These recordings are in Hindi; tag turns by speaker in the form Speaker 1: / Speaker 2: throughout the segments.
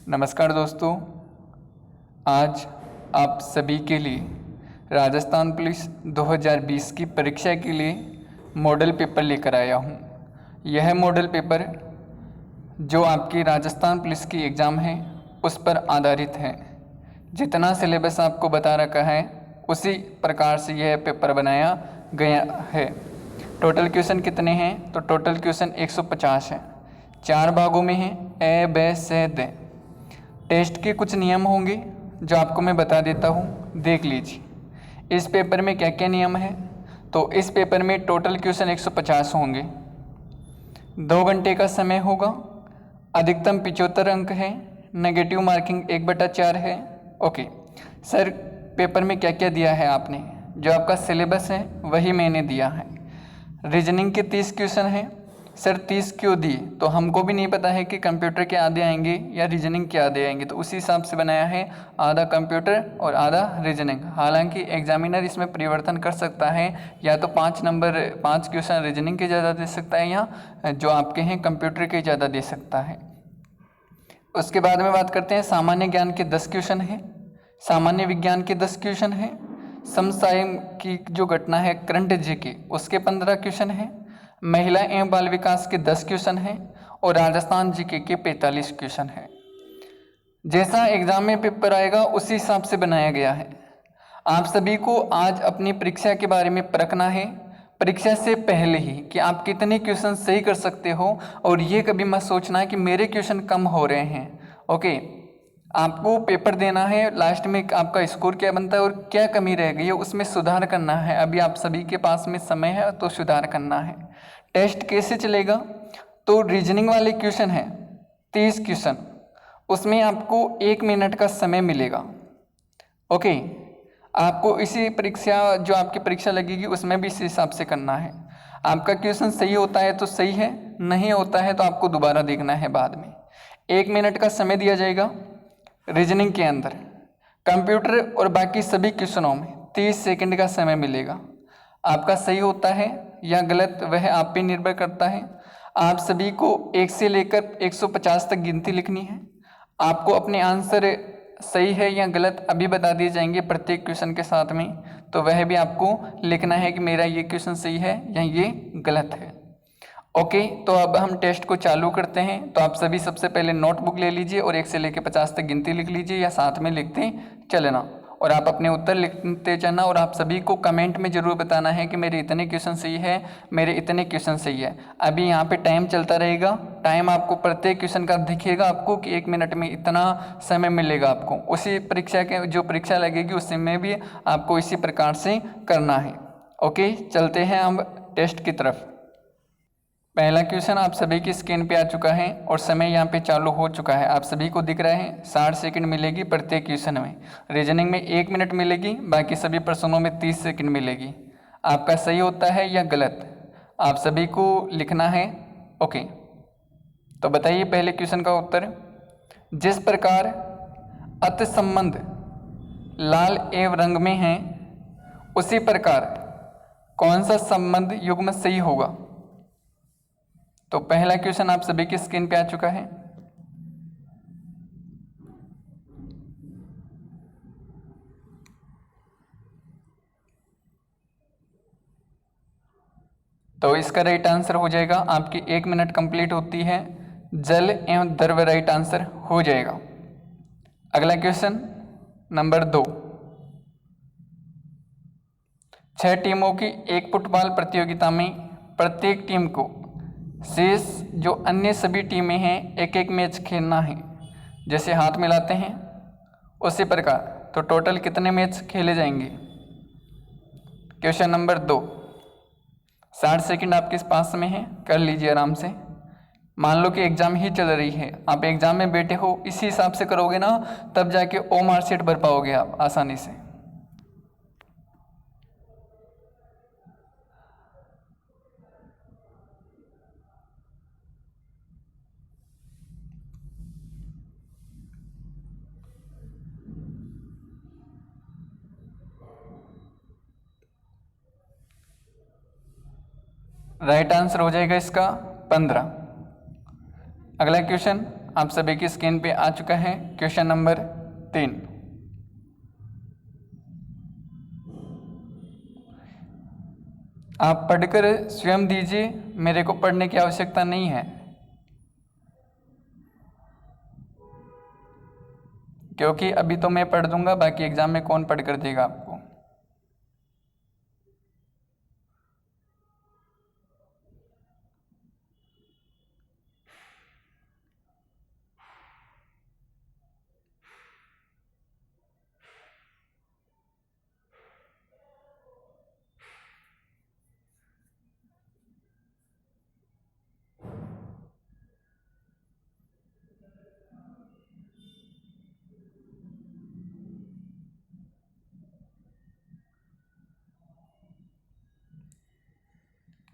Speaker 1: नमस्कार दोस्तों, आज आप सभी के लिए राजस्थान पुलिस 2020 की परीक्षा के लिए मॉडल पेपर लेकर आया हूँ। यह मॉडल पेपर जो आपकी राजस्थान पुलिस की एग्ज़ाम है उस पर आधारित है। जितना सिलेबस आपको बता रखा है उसी प्रकार से यह पेपर बनाया गया है। टोटल क्वेश्चन कितने हैं? तो टोटल क्वेश्चन 150 हैं, 4 भागों में हैं, ए ब स द। टेस्ट के कुछ नियम होंगे जो आपको मैं बता देता हूँ, देख लीजिए। इस पेपर में क्या क्या नियम है। तो इस पेपर में टोटल क्वेश्चन 150 होंगे, 2 घंटे का समय होगा, अधिकतम 75 अंक है, नेगेटिव मार्किंग 1/4 है। ओके सर, पेपर में क्या क्या दिया है आपने? जो आपका सिलेबस है वही मैंने दिया है। रीजनिंग के 30 क्वेश्चन हैं। सर 30 क्यों दिए? तो हमको भी नहीं पता है कि कंप्यूटर के आधे आएंगे या रीजनिंग के आधे आएंगे, तो उसी हिसाब से बनाया है, आधा कंप्यूटर और आधा रीजनिंग। हालांकि एग्जामिनर इसमें परिवर्तन कर सकता है, या तो 5 क्वेश्चन रीजनिंग के ज़्यादा दे सकता है या जो आपके हैं कंप्यूटर के ज़्यादा दे सकता है। उसके बाद में बात करते हैं, सामान्य ज्ञान के 10 क्वेश्चन हैं, सामान्य विज्ञान के 10 क्वेश्चन हैं, समसामयिक की जो घटना है करंट जीके उसके 15 क्वेश्चन हैं, महिला एवं बाल विकास के 10 क्वेश्चन हैं और राजस्थान जीके के 45 क्वेश्चन हैं। जैसा एग्जाम में पेपर आएगा उसी हिसाब से बनाया गया है। आप सभी को आज अपनी परीक्षा के बारे में परखना है, परीक्षा से पहले ही, कि आप कितने क्वेश्चन सही कर सकते हो, और ये कभी मत सोचना है कि मेरे क्वेश्चन कम हो रहे हैं। ओके, आपको पेपर देना है, लास्ट में आपका स्कोर क्या बनता है और क्या कमी रह गई है उसमें सुधार करना है। अभी आप सभी के पास में समय है तो सुधार करना है। टेस्ट कैसे चलेगा? तो रीजनिंग वाले क्वेश्चन हैं 30 क्वेश्चन, उसमें आपको 1 मिनट का समय मिलेगा। ओके, आपको इसी परीक्षा जो आपकी परीक्षा लगेगी उसमें भी इसी हिसाब से करना है। आपका क्वेश्चन सही होता है तो सही है, नहीं होता है तो आपको दोबारा देखना है बाद में। 1 मिनट का समय दिया जाएगा रीजनिंग के अंदर। कंप्यूटर और बाकी सभी क्वेश्चनों में 30 सेकंड का समय मिलेगा। आपका सही होता है या गलत वह आप पे निर्भर करता है। आप सभी को 1 से लेकर 150 तक गिनती लिखनी है। आपको अपने आंसर सही है या गलत अभी बता दिए जाएंगे प्रत्येक क्वेश्चन के साथ में, तो वह भी आपको लिखना है कि मेरा ये क्वेश्चन सही है या ये गलत है। ओके, तो अब हम टेस्ट को चालू करते हैं। तो आप सभी सबसे पहले नोटबुक ले लीजिए और 1 से लेकर 50 तक गिनती लिख लीजिए या साथ में लिखते चलना, और आप अपने उत्तर लिखते जाना। और आप सभी को कमेंट में ज़रूर बताना है कि मेरे इतने क्वेश्चन सही है, मेरे इतने क्वेश्चन सही है। अभी यहाँ पे टाइम चलता रहेगा, टाइम आपको प्रत्येक क्वेश्चन का दिखेगा आपको कि 1 मिनट में इतना समय मिलेगा आपको। उसी परीक्षा के जो परीक्षा लगेगी उसमें भी आपको इसी प्रकार से करना है। ओके, चलते हैं हम टेस्ट की तरफ। पहला क्वेश्चन आप सभी की स्क्रीन पे आ चुका है और समय यहाँ पे चालू हो चुका है, आप सभी को दिख रहा है। 60 सेकंड मिलेगी प्रत्येक क्वेश्चन में। रीजनिंग में 1 मिनट मिलेगी, बाकी सभी प्रश्नों में 30 सेकंड मिलेगी। आपका सही होता है या गलत आप सभी को लिखना है। ओके, तो बताइए पहले क्वेश्चन का उत्तर। जिस प्रकार अत संबंध लाल एवं रंग में है उसी प्रकार कौन सा संबंध युग्म सही होगा? तो पहला क्वेश्चन आप सभी की स्क्रीन पे आ चुका है। तो इसका राइट आंसर हो जाएगा, आपकी 1 मिनट कंप्लीट होती है, जल एवं द्रव्य राइट आंसर हो जाएगा। अगला क्वेश्चन नंबर 2। 6 टीमों की एक फुटबॉल प्रतियोगिता में प्रत्येक टीम को शेष जो अन्य सभी टीमें हैं एक एक मैच खेलना है। जैसे हाथ मिलाते हैं उसी प्रकार, तो टोटल कितने मैच खेले जाएंगे? Question number 2। 60 सेकंड आपके पास में है, कर लीजिए आराम से। मान लो कि एग्जाम ही चल रही है, आप एग्जाम में बैठे हो, इसी हिसाब से करोगे ना तब जाके ओ मार्कशीट भर पाओगे आप आसानी से। राइट आंसर हो जाएगा इसका 15। अगला क्वेश्चन आप सभी की स्क्रीन पे आ चुका है क्वेश्चन नंबर 3। आप पढ़कर स्वयं दीजिए, मेरे को पढ़ने की आवश्यकता नहीं है, क्योंकि अभी तो मैं पढ़ दूंगा, बाकी एग्जाम में कौन पढ़ कर देगा आपको।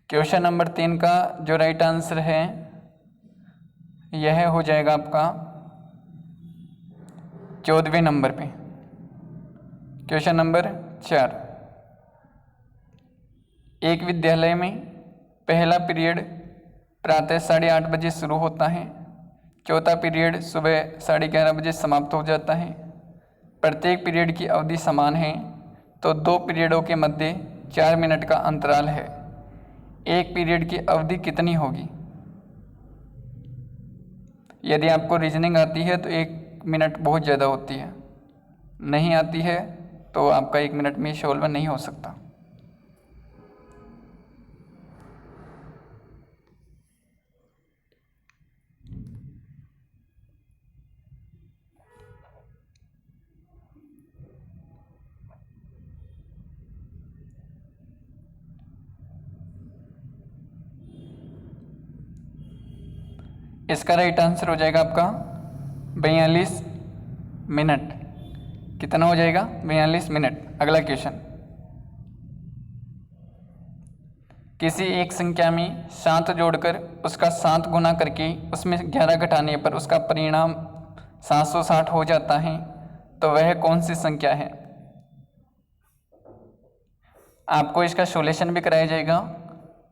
Speaker 1: क्वेश्चन नंबर 3 का जो राइट आंसर है यह हो जाएगा आपका 14वें नंबर पे। क्वेश्चन नंबर 4, एक विद्यालय में पहला पीरियड प्रातः 8:30 बजे शुरू होता है, चौथा पीरियड सुबह 11:30 बजे समाप्त हो जाता है। प्रत्येक पीरियड की अवधि समान है, तो दो पीरियडों के मध्य 4 मिनट का अंतराल है। एक पीरियड की अवधि कितनी होगी? यदि आपको रीजनिंग आती है तो 1 मिनट बहुत ज़्यादा होती है, नहीं आती है तो आपका 1 मिनट में सॉल्व नहीं हो सकता। इसका राइट आंसर हो जाएगा आपका 42 मिनट। कितना हो जाएगा? 42 मिनट। अगला क्वेश्चन, किसी एक संख्या में 7 जोड़कर उसका 7 गुना करके उसमें 11 घटाने पर उसका परिणाम 760 हो जाता है, तो वह कौन सी संख्या है? आपको इसका सॉल्यूशन भी कराया जाएगा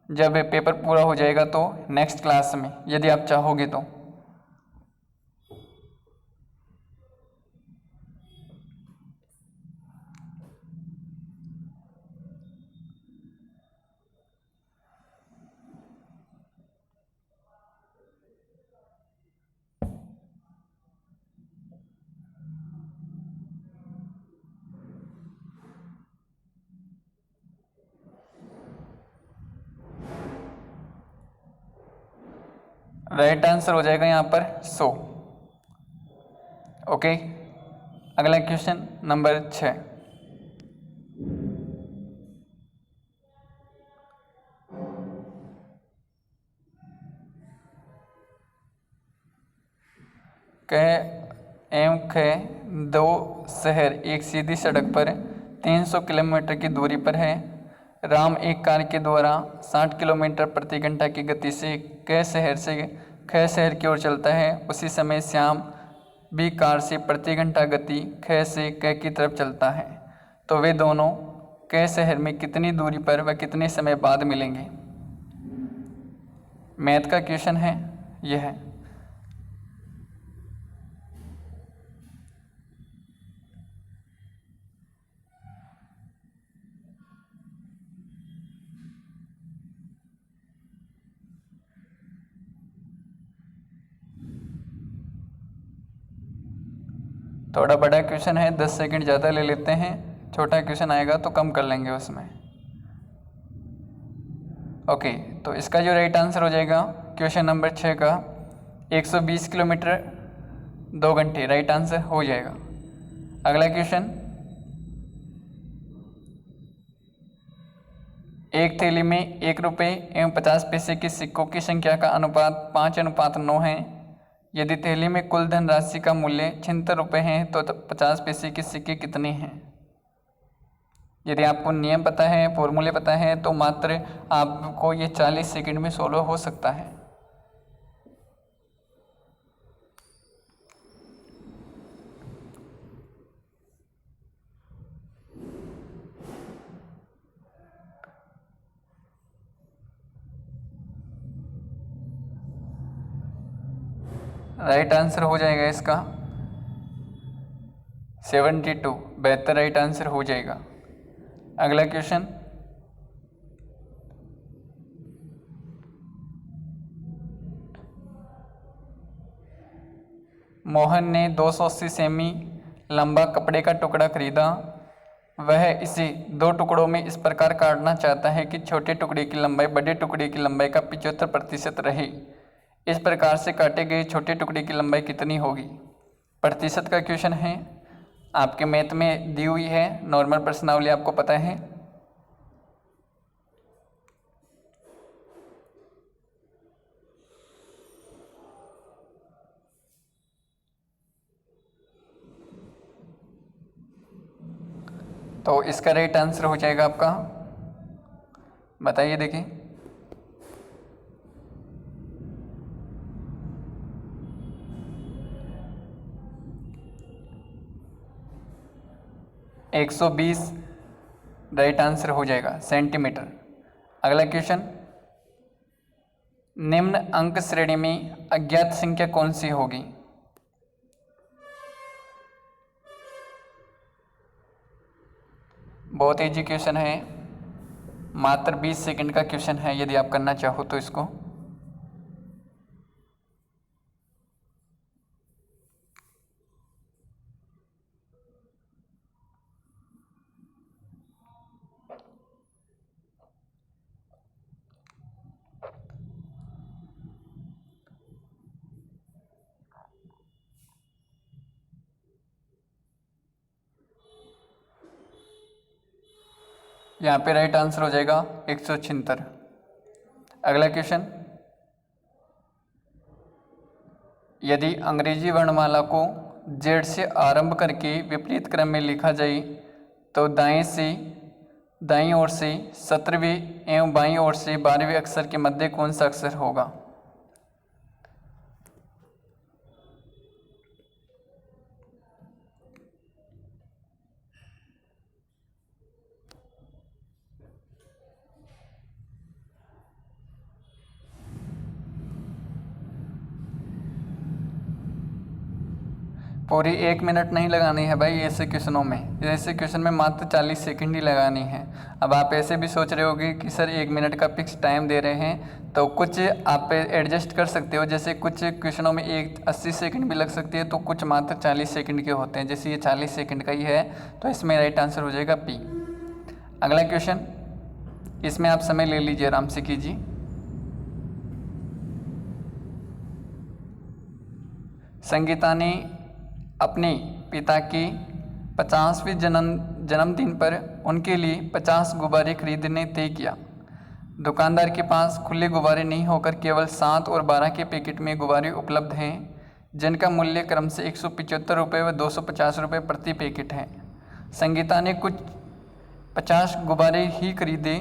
Speaker 1: जब पेपर पूरा हो जाएगा, तो नेक्स्ट क्लास में, यदि आप चाहोगे तो। राइट आंसर हो जाएगा यहाँ पर 100। ओके, अगला क्वेश्चन नंबर 6, क एवं ख दो शहर एक सीधी सड़क पर 300 किलोमीटर की दूरी पर है। राम एक कार के द्वारा 60 किलोमीटर प्रति घंटा की गति से क शहर से ख शहर की ओर चलता है। उसी समय श्याम भी कार से प्रति घंटा गति ख से क की तरफ चलता है, तो वे दोनों क शहर में कितनी दूरी पर व कितने समय बाद मिलेंगे? मैथ का क्वेश्चन है यह। थोड़ा बड़ा क्वेश्चन है, 10 सेकंड ज़्यादा ले लेते हैं। छोटा क्वेश्चन आएगा तो कम कर लेंगे उसमें। ओके, तो इसका जो राइट आंसर हो जाएगा क्वेश्चन नंबर 6 का 120 किलोमीटर 2 घंटे, राइट आंसर हो जाएगा। अगला क्वेश्चन, एक थैली में 1 रुपये एवं 50 पैसे के सिक्कों की संख्या का अनुपात 5:9 है। यदि थैली में कुल धनराशि का मूल्य 76 रुपये है, तो 50 पैसे के सिक्के कितने हैं? यदि आपको नियम पता है, फॉर्मूले पता है, तो मात्र आपको ये 40 सेकंड में सॉल्व हो सकता है। राइट आंसर हो जाएगा इसका 72, 72 राइट आंसर हो जाएगा। अगला क्वेश्चन, मोहन ने 280 सेमी लंबा कपड़े का टुकड़ा खरीदा। वह इसे 2 टुकड़ों में इस प्रकार काटना चाहता है कि छोटे टुकड़े की लंबाई बड़े टुकड़े की लंबाई का 75% रहे। इस प्रकार से काटे गए छोटे टुकड़े की लंबाई कितनी होगी? प्रतिशत का क्वेश्चन है, आपके मैथ में दी हुई है, नॉर्मल प्रश्नावली आपको पता है। तो इसका राइट आंसर हो जाएगा आपका, बताइए देखिए, 120 राइट आंसर हो जाएगा सेंटीमीटर। अगला क्वेश्चन, निम्न अंक श्रेणी में अज्ञात संख्या कौन सी होगी? बहुत इजी क्वेश्चन है, मात्र 20 सेकंड का क्वेश्चन है, यदि आप करना चाहो तो इसको। यहाँ पे राइट आंसर हो जाएगा 176। अगला क्वेश्चन, यदि अंग्रेजी वर्णमाला को जेड से आरंभ करके विपरीत क्रम में लिखा जाए तो दाईं ओर से 17वें एवं बाईं ओर से 12वें अक्षर के मध्य कौन सा अक्षर होगा? पूरी 1 मिनट नहीं लगानी है भाई ऐसे क्वेश्चनों में, ऐसे क्वेश्चन में मात्र 40 सेकंड ही लगानी है। अब आप ऐसे भी सोच रहे होगे कि सर 1 मिनट का फिक्स टाइम दे रहे हैं, तो कुछ आप एडजस्ट कर सकते हो, जैसे कुछ क्वेश्चनों में 80 सेकंड भी लग सकती है, तो कुछ मात्र 40 सेकंड के होते हैं, जैसे ये 40 सेकंड का ही है, तो इसमें राइट आंसर हो जाएगा पी। अगला क्वेश्चन, इसमें आप समय ले लीजिए, आराम से कीजिए। संगीता ने अपने पिता के 50वें जन्मदिन पर उनके लिए 50 गुब्बारे खरीदने तय किया। दुकानदार के पास खुले गुब्बारे नहीं होकर केवल 7 और 12 के पैकेट में गुब्बारे उपलब्ध हैं, जिनका मूल्य क्रम से 175 रुपये व 250 रुपये प्रति पैकेट है। संगीता ने कुछ 50 गुब्बारे ही खरीदे।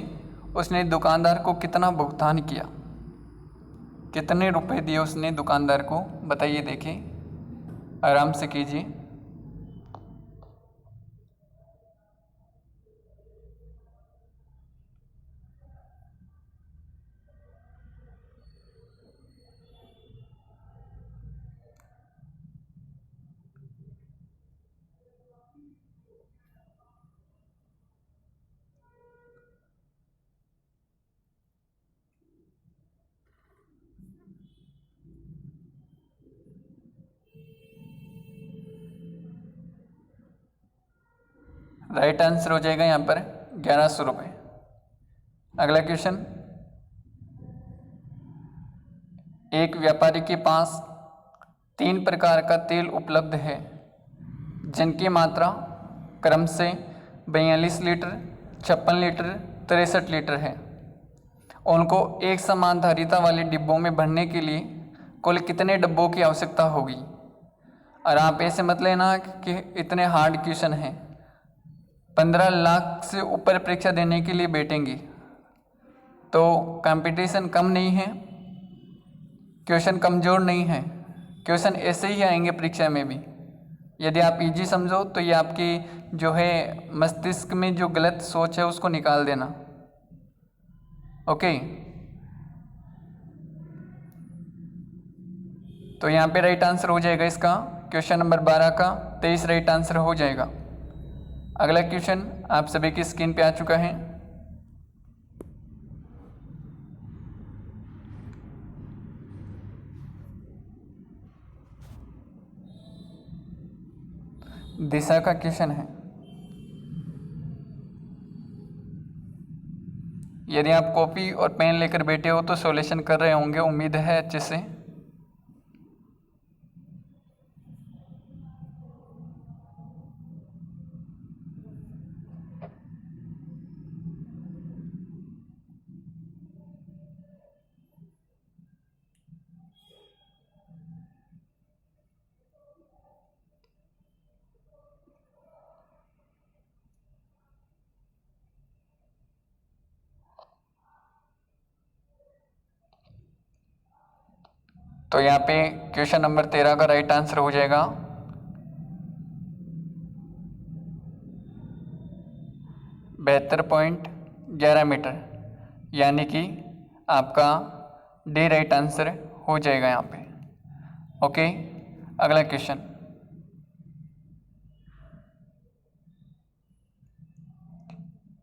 Speaker 1: उसने दुकानदार को कितना भुगतान किया? कितने रुपए दिए उसने दुकानदार को? बताइए, देखिए, आराम से कीजिए। राइट आंसर हो जाएगा यहाँ पर 1100 रुपये। अगला क्वेश्चन, एक व्यापारी के पास 3 प्रकार का तेल उपलब्ध है, जिनकी मात्रा क्रम से 42 लीटर, 56 लीटर, 63 लीटर है। उनको एक समान धारिता वाले डिब्बों में भरने के लिए कुल कितने डब्बों की आवश्यकता होगी? और आप ऐसे मत लेना कि इतने हार्ड क्वेश्चन हैं, 15 लाख से ऊपर परीक्षा देने के लिए बैठेंगे, तो कंपटीशन कम नहीं है, क्वेश्चन कमज़ोर नहीं है, क्वेश्चन ऐसे ही आएंगे परीक्षा में भी। यदि आप इजी समझो तो ये आपकी जो है मस्तिष्क में जो गलत सोच है उसको निकाल देना। ओके, तो यहाँ पे राइट आंसर हो जाएगा इसका क्वेश्चन नंबर 12 का 23 राइट आंसर हो जाएगा। अगला क्वेश्चन आप सभी की स्क्रीन पे आ चुका है। दिशा का क्वेश्चन है। यदि आप कॉपी और पेन लेकर बैठे हो तो सॉल्यूशन कर रहे होंगे, उम्मीद है अच्छे से। तो यहाँ पे क्वेश्चन नंबर 13 का राइट आंसर हो जाएगा 72.11 मीटर, यानी कि आपका डी राइट आंसर हो जाएगा यहाँ पे। ओके, अगला क्वेश्चन।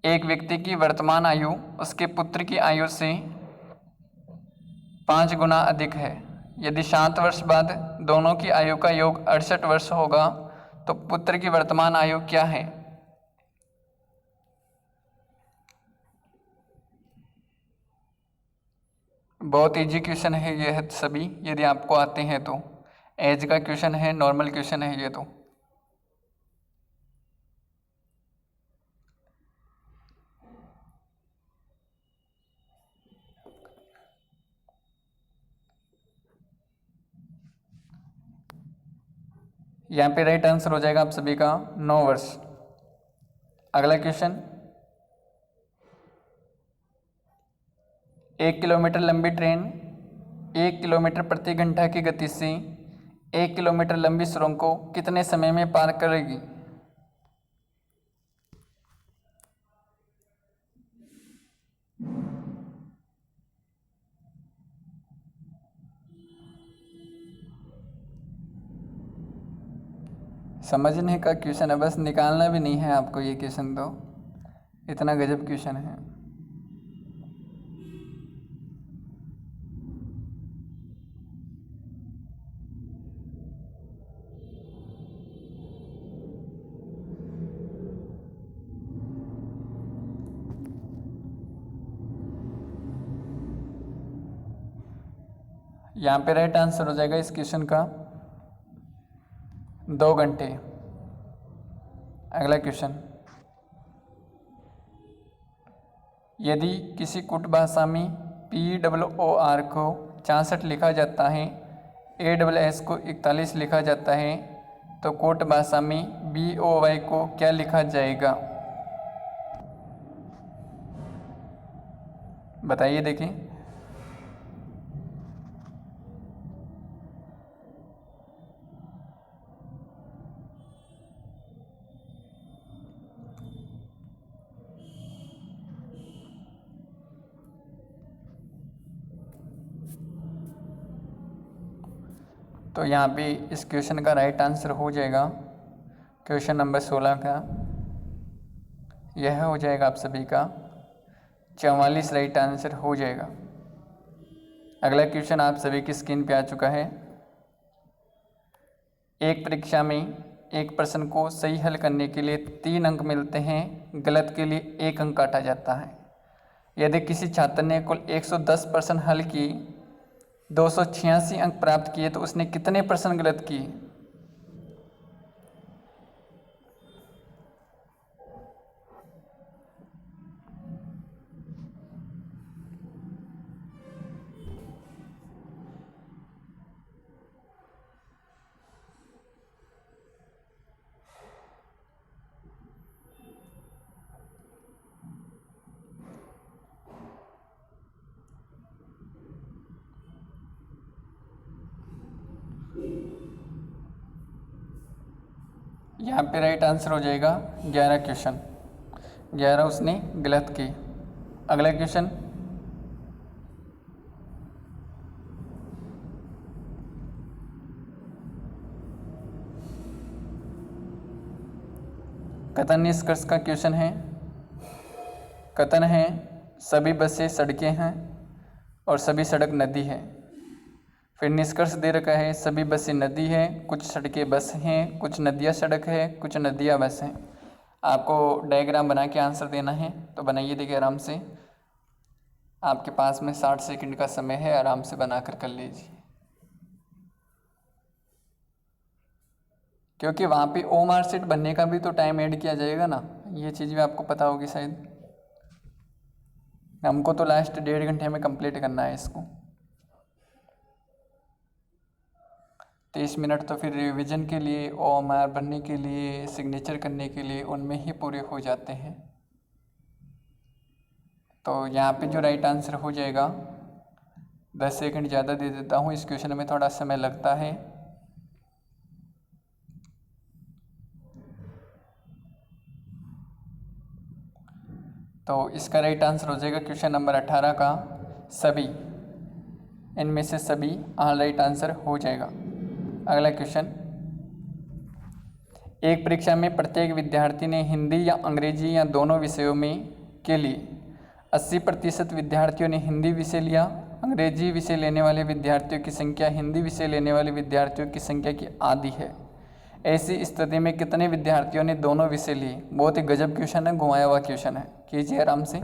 Speaker 1: एक व्यक्ति की वर्तमान आयु उसके पुत्र की आयु से 5 गुना अधिक है। यदि 7 वर्ष बाद दोनों की आयु का योग 68 वर्ष होगा तो पुत्र की वर्तमान आयु क्या है? बहुत इजी क्वेश्चन है ये है सभी, यदि आपको आते हैं तो। एज का क्वेश्चन है, नॉर्मल क्वेश्चन है ये तो। यहाँ पे राइट आंसर हो जाएगा आप सभी का 9 वर्ष। अगला क्वेश्चन। 1 किलोमीटर लंबी ट्रेन 1 किलोमीटर प्रति घंटा की गति से 1 किलोमीटर लंबी सुरंग को कितने समय में पार करेगी? समझने का क्वेश्चन है, बस निकालना भी नहीं है आपको ये क्वेश्चन, तो इतना गजब क्वेश्चन है। यहाँ पे राइट आंसर हो जाएगा इस क्वेश्चन का 2 घंटे। अगला क्वेश्चन। यदि किसी कुट भाषा में PWOR को 66 लिखा जाता है, AWS को 41 लिखा जाता है, तो कोट भाषा में BOY को क्या लिखा जाएगा? बताइए, देखिए। तो यहाँ पे इस क्वेश्चन का राइट आंसर हो जाएगा क्वेश्चन नंबर 16 का, यह हो जाएगा आप सभी का 44 राइट आंसर हो जाएगा। अगला क्वेश्चन आप सभी की स्क्रीन पे आ चुका है। एक परीक्षा में एक प्रश्न को सही हल करने के लिए 3 अंक मिलते हैं, गलत के लिए 1 अंक काटा जाता है। यदि किसी छात्र ने कुल 110 प्रश्न हल की 286 अंक प्राप्त किए तो उसने कितने प्रश्न गलत किए? यहाँ पे राइट आंसर हो जाएगा 11 क्वेश्चन, 11 उसने गलत की। अगला क्वेश्चन। कथन निष्कर्ष का क्वेश्चन है। कथन है सभी बसें सड़कें हैं और सभी सड़क नदी है। फिर निष्कर्ष दे रखा है सभी बसें नदी है, कुछ सड़कें बस हैं, कुछ नदियाँ सड़क है, कुछ नदियाँ बस हैं। आपको डायग्राम बना के आंसर देना है, तो बनाइए। देखिए आराम से, आपके पास में 60 सेकंड का समय है, आराम से बनाकर कर लीजिए, क्योंकि वहाँ पे ओ मार्कशीट बनने का भी तो टाइम ऐड किया जाएगा ना। ये चीज़ भी आपको पता होगी शायद। हमको तो लास्ट 1.5 घंटे में कंप्लीट करना है इसको। 30 मिनट तो फिर रिवीजन के लिए, OMR भरने के लिए, सिग्नेचर करने के लिए उनमें ही पूरे हो जाते हैं। तो यहाँ पे जो राइट आंसर हो जाएगा, 10 सेकंड ज़्यादा दे देता हूँ, इस क्वेश्चन में थोड़ा समय लगता है। तो इसका राइट आंसर हो जाएगा क्वेश्चन नंबर 18 का सभी, इनमें से सभी राइट आंसर हो जाएगा। अगला क्वेश्चन, एक परीक्षा में प्रत्येक विद्यार्थी ने हिंदी या अंग्रेजी या दोनों विषयों में के लिए 80% विद्यार्थियों ने हिंदी विषय लिया। अंग्रेजी विषय लेने वाले विद्यार्थियों की संख्या हिंदी विषय लेने वाले विद्यार्थियों की संख्या की आधी है। ऐसी स्थिति में कितने विद्यार्थियों ने दोनों विषय लिए? बहुत ही गजब क्वेश्चन है, घुमाया हुआ क्वेश्चन है, कीजिए आराम से।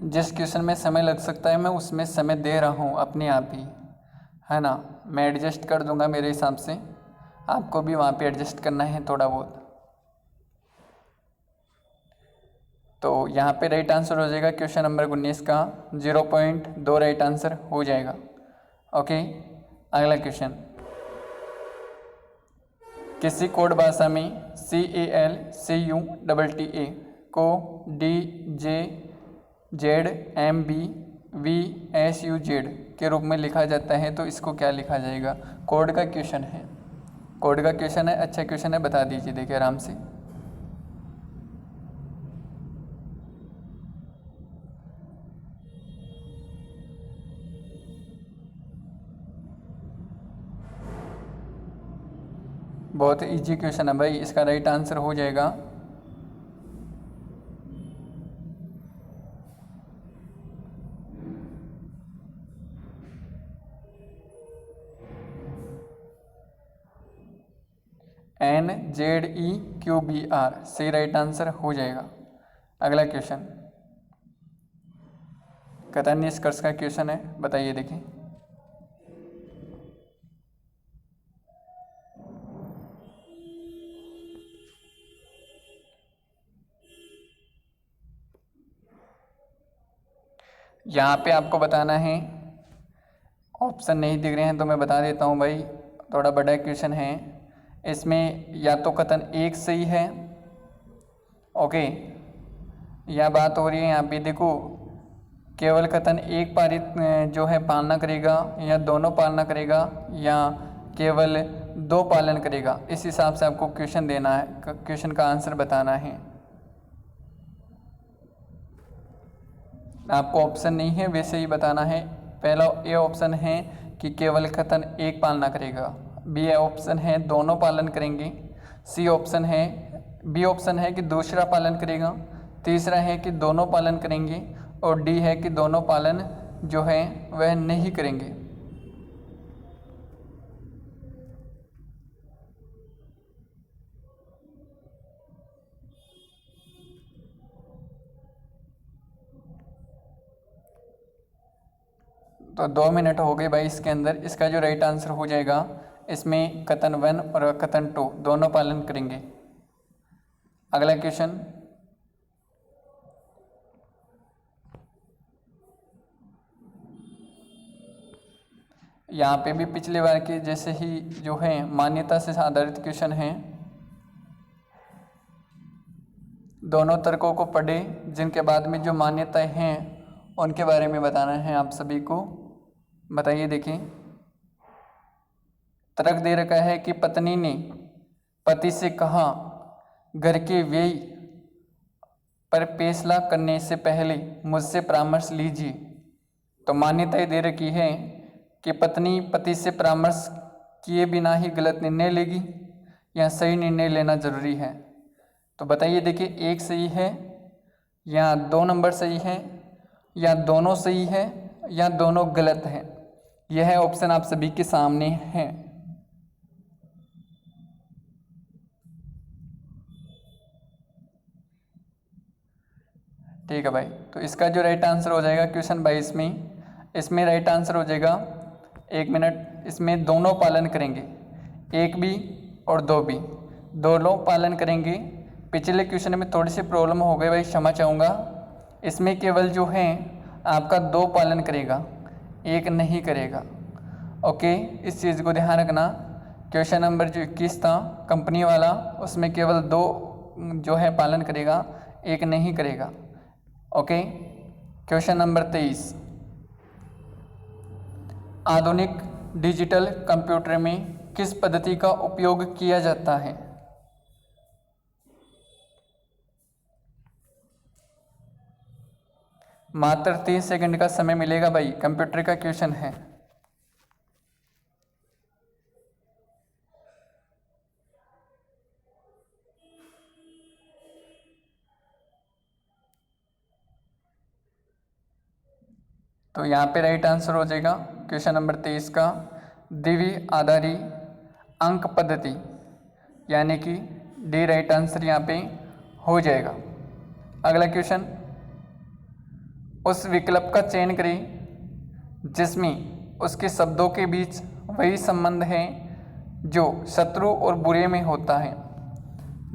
Speaker 1: जिस क्वेश्चन में समय लग सकता है मैं उसमें समय दे रहा हूँ अपने आप ही, है ना। मैं एडजस्ट कर दूंगा मेरे हिसाब से, आपको भी वहाँ पे एडजस्ट करना है थोड़ा बहुत। तो यहाँ पे राइट आंसर हो जाएगा क्वेश्चन नंबर 19 का 0.2 राइट आंसर हो जाएगा। ओके, अगला क्वेश्चन, किसी कोड भाषा में CALCUTTA को DJZMBVSUZ के रूप में लिखा जाता है, तो इसको क्या लिखा जाएगा? कोड का क्वेश्चन है, कोड का क्वेश्चन है, अच्छा क्वेश्चन है, बता दीजिए। देखिए आराम से, बहुत इजी क्वेश्चन है भाई। इसका राइट आंसर हो जाएगा NZEQBR, सही राइट आंसर हो जाएगा। अगला क्वेश्चन, कथन निष्कर्ष का क्वेश्चन है, बताइए। देखिए यहाँ पे आपको बताना है, ऑप्शन नहीं दिख रहे हैं तो मैं बता देता हूँ भाई, थोड़ा बड़ा क्वेश्चन है। इसमें या तो कथन एक सही है, ओके, यह बात हो रही है यहाँ पे, देखो केवल कथन एक पारित जो है पालना करेगा, या दोनों पालना करेगा, या केवल दो पालन करेगा। इस हिसाब से आपको क्वेश्चन देना है, क्वेश्चन का आंसर बताना है। आपको ऑप्शन नहीं है, वैसे ही बताना है। पहला ए ऑप्शन है कि केवल कथन एक पालना करेगा, बी ऑप्शन है दोनों पालन करेंगे, सी ऑप्शन है, बी ऑप्शन है कि दूसरा पालन करेगा, तीसरा है कि दोनों पालन करेंगे, और डी है कि दोनों पालन जो है वह नहीं करेंगे। तो 2 मिनट हो गए भाई इसके अंदर। इसका जो राइट आंसर हो जाएगा, इसमें कथन 1 और कथन 2 दोनों पालन करेंगे। अगला क्वेश्चन, यहाँ पे भी पिछले बार के जैसे ही जो है मान्यता से आधारित क्वेश्चन है। दोनों तर्कों को पढ़े, जिनके बाद में जो मान्यताएं हैं उनके बारे में बताना है आप सभी को। बताइए। देखें तर्क दे रखा है कि पत्नी ने पति से कहा घर के व्यय पर फैसला करने से पहले मुझसे परामर्श लीजिए। तो मान्यताएं दे रखी है कि पत्नी पति से परामर्श किए बिना ही गलत निर्णय लेगी या सही निर्णय लेना जरूरी है। तो बताइए, देखिए, एक सही है या 2 नंबर सही है या दोनों सही है या दोनों गलत है। यह ऑप्शन आप सभी के सामने है। ठीक है भाई, तो इसका जो राइट आंसर हो जाएगा क्वेश्चन 22 में, इसमें राइट आंसर हो जाएगा, 1 मिनट, इसमें दोनों पालन करेंगे, 1 भी और 2 भी, दोनों पालन करेंगे। पिछले क्वेश्चन में थोड़ी सी प्रॉब्लम हो गई भाई, क्षमा चाहूँगा। इसमें केवल जो है आपका 2 पालन करेगा, 1 नहीं करेगा। ओके, इस चीज़ को ध्यान रखना। क्वेश्चन नंबर जो 21 था कंपनी वाला, उसमें केवल 2 जो है पालन करेगा, 1 नहीं करेगा। ओके, क्वेश्चन नंबर 23, आधुनिक डिजिटल कंप्यूटर में किस पद्धति का उपयोग किया जाता है? मात्र 30 सेकंड का समय मिलेगा भाई, कंप्यूटर का क्वेश्चन है। तो यहाँ पे राइट आंसर हो जाएगा क्वेश्चन नंबर 23 का द्विवी आधारी अंक पद्धति, यानी कि डी राइट आंसर यहाँ पे हो जाएगा। अगला क्वेश्चन, उस विकल्प का चयन करें जिसमें उसके शब्दों के बीच वही संबंध है जो शत्रु और बुरे में होता है।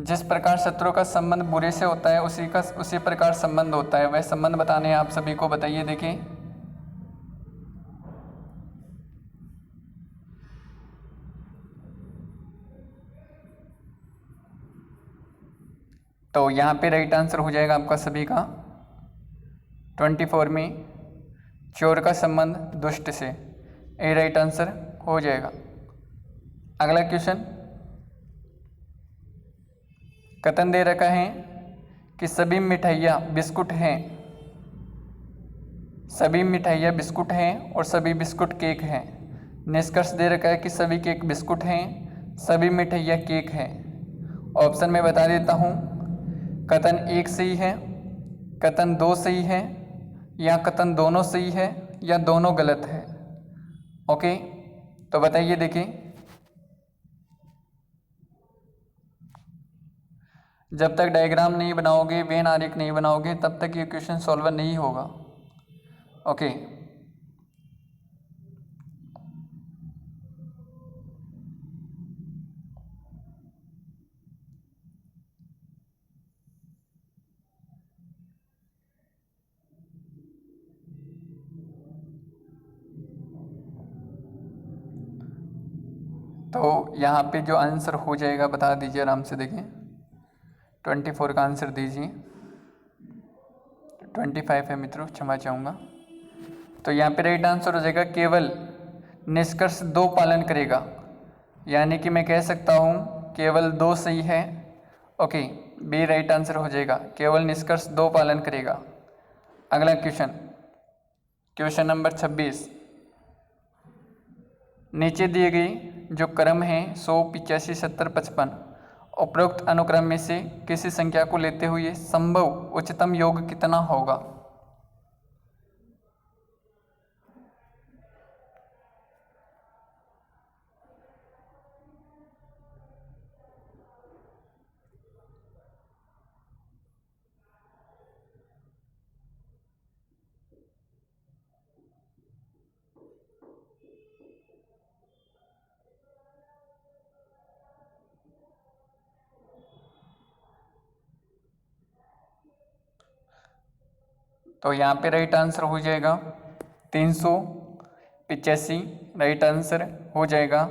Speaker 1: जिस प्रकार शत्रु का संबंध बुरे से होता है उसी प्रकार संबंध होता है। वह संबंध बताने हैं आप सभी को, बताइए। देखिए, तो यहाँ पे राइट आंसर हो जाएगा आपका सभी का 24 में चोर का संबंध दुष्ट से, ए राइट आंसर हो जाएगा। अगला क्वेश्चन, कथन दे रखा है कि सभी मिठाइयाँ बिस्कुट हैं, सभी मिठाइयाँ बिस्कुट हैं और सभी बिस्कुट केक हैं। निष्कर्ष दे रखा है कि सभी केक बिस्कुट हैं, सभी मिठाइयाँ केक हैं। ऑप्शन में बता देता हूँ, कथन 1 सही है, कथन 2 सही है, या कथन दोनों सही है या दोनों गलत है। ओके, तो बताइए। देखिए, जब तक डायग्राम नहीं बनाओगे, वेन आरेख नहीं बनाओगे, तब तक ये क्वेश्चन सॉल्वर नहीं होगा। ओके, तो यहाँ पे जो आंसर हो जाएगा बता दीजिए आराम से। देखिए, 24 का आंसर दीजिए, 25 है मित्रों, क्षमा चाहूँगा। तो यहाँ पे राइट आंसर हो जाएगा केवल निष्कर्ष 2 पालन करेगा, यानी कि मैं कह सकता हूँ केवल 2 सही है। ओके, बी राइट आंसर हो जाएगा, केवल निष्कर्ष 2 पालन करेगा। अगला क्वेश्चन, क्वेश्चन नंबर 26, नीचे दिए गई जो क्रम है 100, 85, 70, 55, उपरोक्त अनुक्रम में से किसी संख्या को लेते हुए संभव उच्चतम योग कितना होगा? तो यहाँ पे राइट आंसर हो जाएगा 385, राइट आंसर हो जाएगा।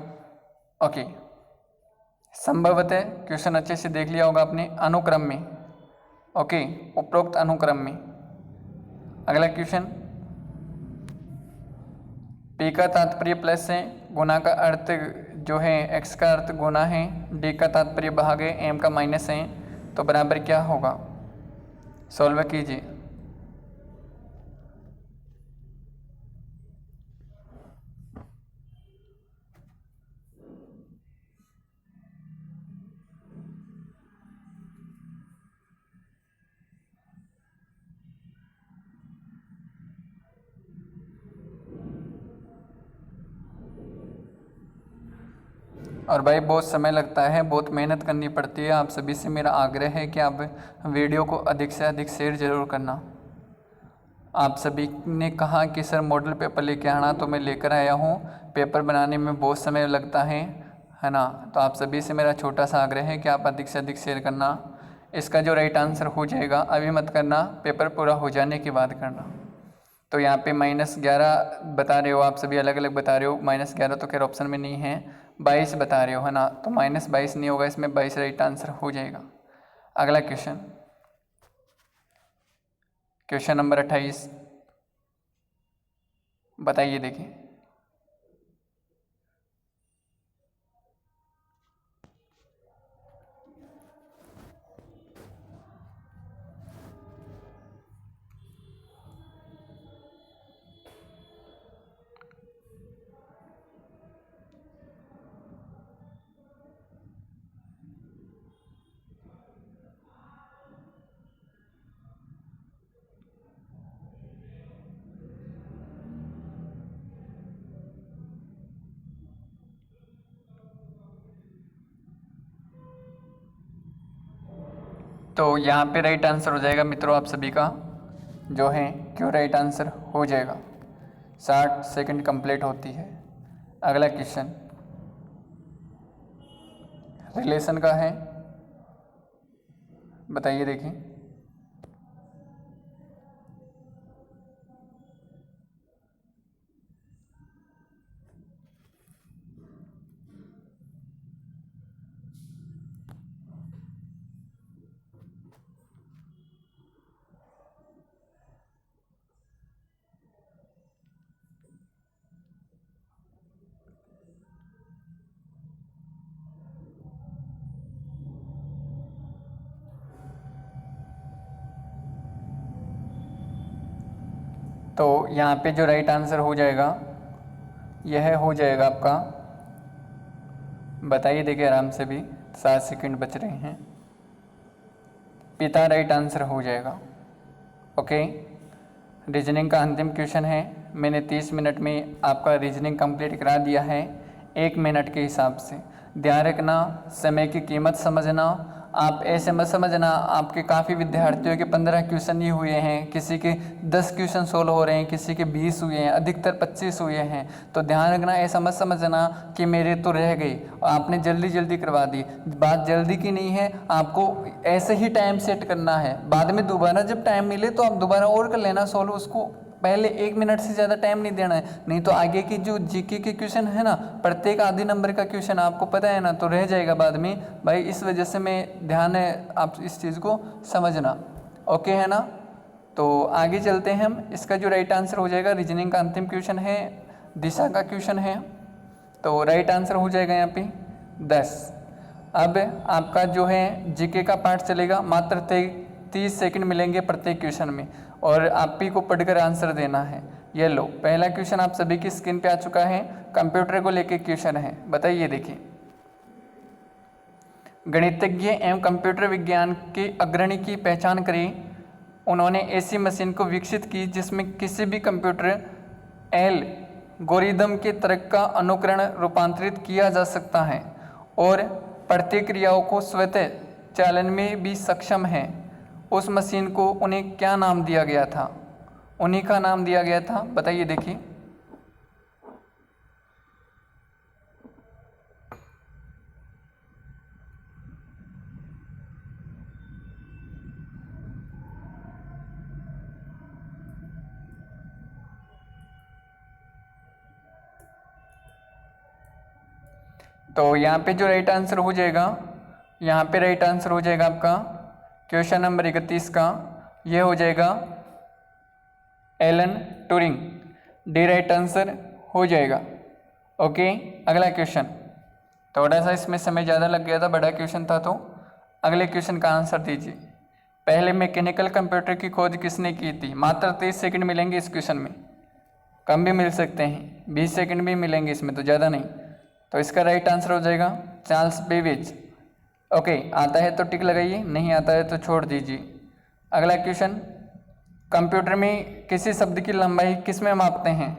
Speaker 1: ओके, संभवतः क्वेश्चन अच्छे से देख लिया होगा आपने, अनुक्रम में। ओके, उपरोक्त अनुक्रम में। अगला क्वेश्चन, पी का तात्पर्य प्लस है, गुना का अर्थ जो है x का अर्थ गुना है, d का तात्पर्य भाग है, m का माइनस है, तो बराबर क्या होगा? सॉल्व कीजिए। और भाई बहुत समय लगता है, बहुत मेहनत करनी पड़ती है। आप सभी से मेरा आग्रह है कि आप वीडियो को अधिक से अधिक शेयर ज़रूर करना। आप सभी ने कहा कि सर मॉडल पेपर लेके आना, तो मैं लेकर आया हूँ। पेपर बनाने में बहुत समय लगता है ना। तो आप सभी से मेरा छोटा सा आग्रह है कि आप अधिक से अधिक शेयर करना। इसका जो राइट आंसर हो जाएगा, अभी मत करना, पेपर पूरा हो जाने के बाद करना। तो यहाँ पे -11 बता रहे हो आप सभी, अलग अलग बता रहे हो। -11 तो खैर ऑप्शन में नहीं है, 22 बता रहे हो, है ना। तो -22 नहीं होगा, इसमें 22 राइट आंसर हो जाएगा। अगला क्वेश्चन नंबर 28 बताइए, देखिए। तो यहाँ पे राइट आंसर हो जाएगा मित्रों आप सभी का, जो है क्यों राइट आंसर हो जाएगा। 60 सेकंड कंप्लीट होती है। अगला क्वेश्चन रिलेशन का है, बताइए, देखिए। तो यहाँ पे जो राइट आंसर हो जाएगा, यह हो जाएगा आपका, बताइए, देखिए आराम से भी, 7 सेकंड बच रहे हैं। पिता राइट आंसर हो जाएगा। ओके, रीजनिंग का अंतिम क्वेश्चन है। मैंने 30 मिनट में आपका रीजनिंग कंप्लीट करा दिया है, 1 मिनट के हिसाब से। ध्यान रखना, समय की कीमत समझना। आप ऐसे मत समझना आपके काफ़ी विद्यार्थियों के 15 क्वेश्चन ही हुए हैं, किसी के 10 क्वेश्चन सोल्व हो रहे हैं, किसी के 20 हुए हैं, अधिकतर 25 हुए हैं। तो ध्यान रखना, ऐसा मत समझना कि मेरे तो रह गई, आपने जल्दी जल्दी करवा दी। बात जल्दी की नहीं है, आपको ऐसे ही टाइम सेट करना है। बाद में दोबारा जब टाइम मिले तो आप दोबारा और कर लेना सोल्व, उसको पहले 1 मिनट से ज़्यादा टाइम नहीं देना है। नहीं तो आगे की जो जीके के क्वेश्चन है ना, प्रत्येक आधे नंबर का क्वेश्चन आपको पता है ना, तो रह जाएगा बाद में भाई। इस वजह से मैं ध्यान है आप इस चीज़ को समझना। ओके है ना। तो आगे चलते हैं हम। इसका जो राइट आंसर हो जाएगा, रीजनिंग का अंतिम क्वेश्चन है, दिशा का क्वेश्चन है। तो राइट आंसर हो जाएगा यहाँ पे 10। अब आपका जो है जीके का पार्ट चलेगा, मात्र 30 सेकंड मिलेंगे प्रत्येक क्वेश्चन में, और आप ही को पढ़कर आंसर देना है। ये लो, पहला क्वेश्चन आप सभी की स्क्रीन पे आ चुका है, कंप्यूटर को लेके क्वेश्चन है। बताइए, देखिए। गणितज्ञ एवं कंप्यूटर विज्ञान के अग्रणी की पहचान करी। उन्होंने ऐसी मशीन को विकसित की जिसमें किसी भी कंप्यूटर एल्गोरिदम के तर्क का अनुकरण रूपांतरित किया जा सकता है और प्रतिक्रियाओं को स्वतः चालन में भी सक्षम है। उस मशीन को उन्हें क्या नाम दिया गया था? उन्हीं का नाम दिया गया था। बताइए, देखिए। तो यहाँ पे जो राइट आंसर हो जाएगा, यहाँ पे राइट आंसर हो जाएगा आपका क्वेश्चन नंबर 31 का, ये हो जाएगा Alan Turing. D right answer हो जाएगा। ओके, अगला क्वेश्चन थोड़ा सा इसमें समय ज़्यादा लग गया था, बड़ा क्वेश्चन था। तो अगले क्वेश्चन का आंसर दीजिए। पहले मैकेनिकल कंप्यूटर की खोज किसने की थी? मात्र 30 सेकंड मिलेंगे इस क्वेश्चन में, कम भी मिल सकते हैं, 20 सेकंड भी मिलेंगे इसमें, तो ज़्यादा नहीं। तो इसका राइट आंसर हो जाएगा चार्ल्स बेबेज। ओके, आता है तो टिक लगाइए, नहीं आता है तो छोड़ दीजिए। अगला क्वेश्चन, कंप्यूटर में किसी शब्द की लंबाई किस में मापते हैं?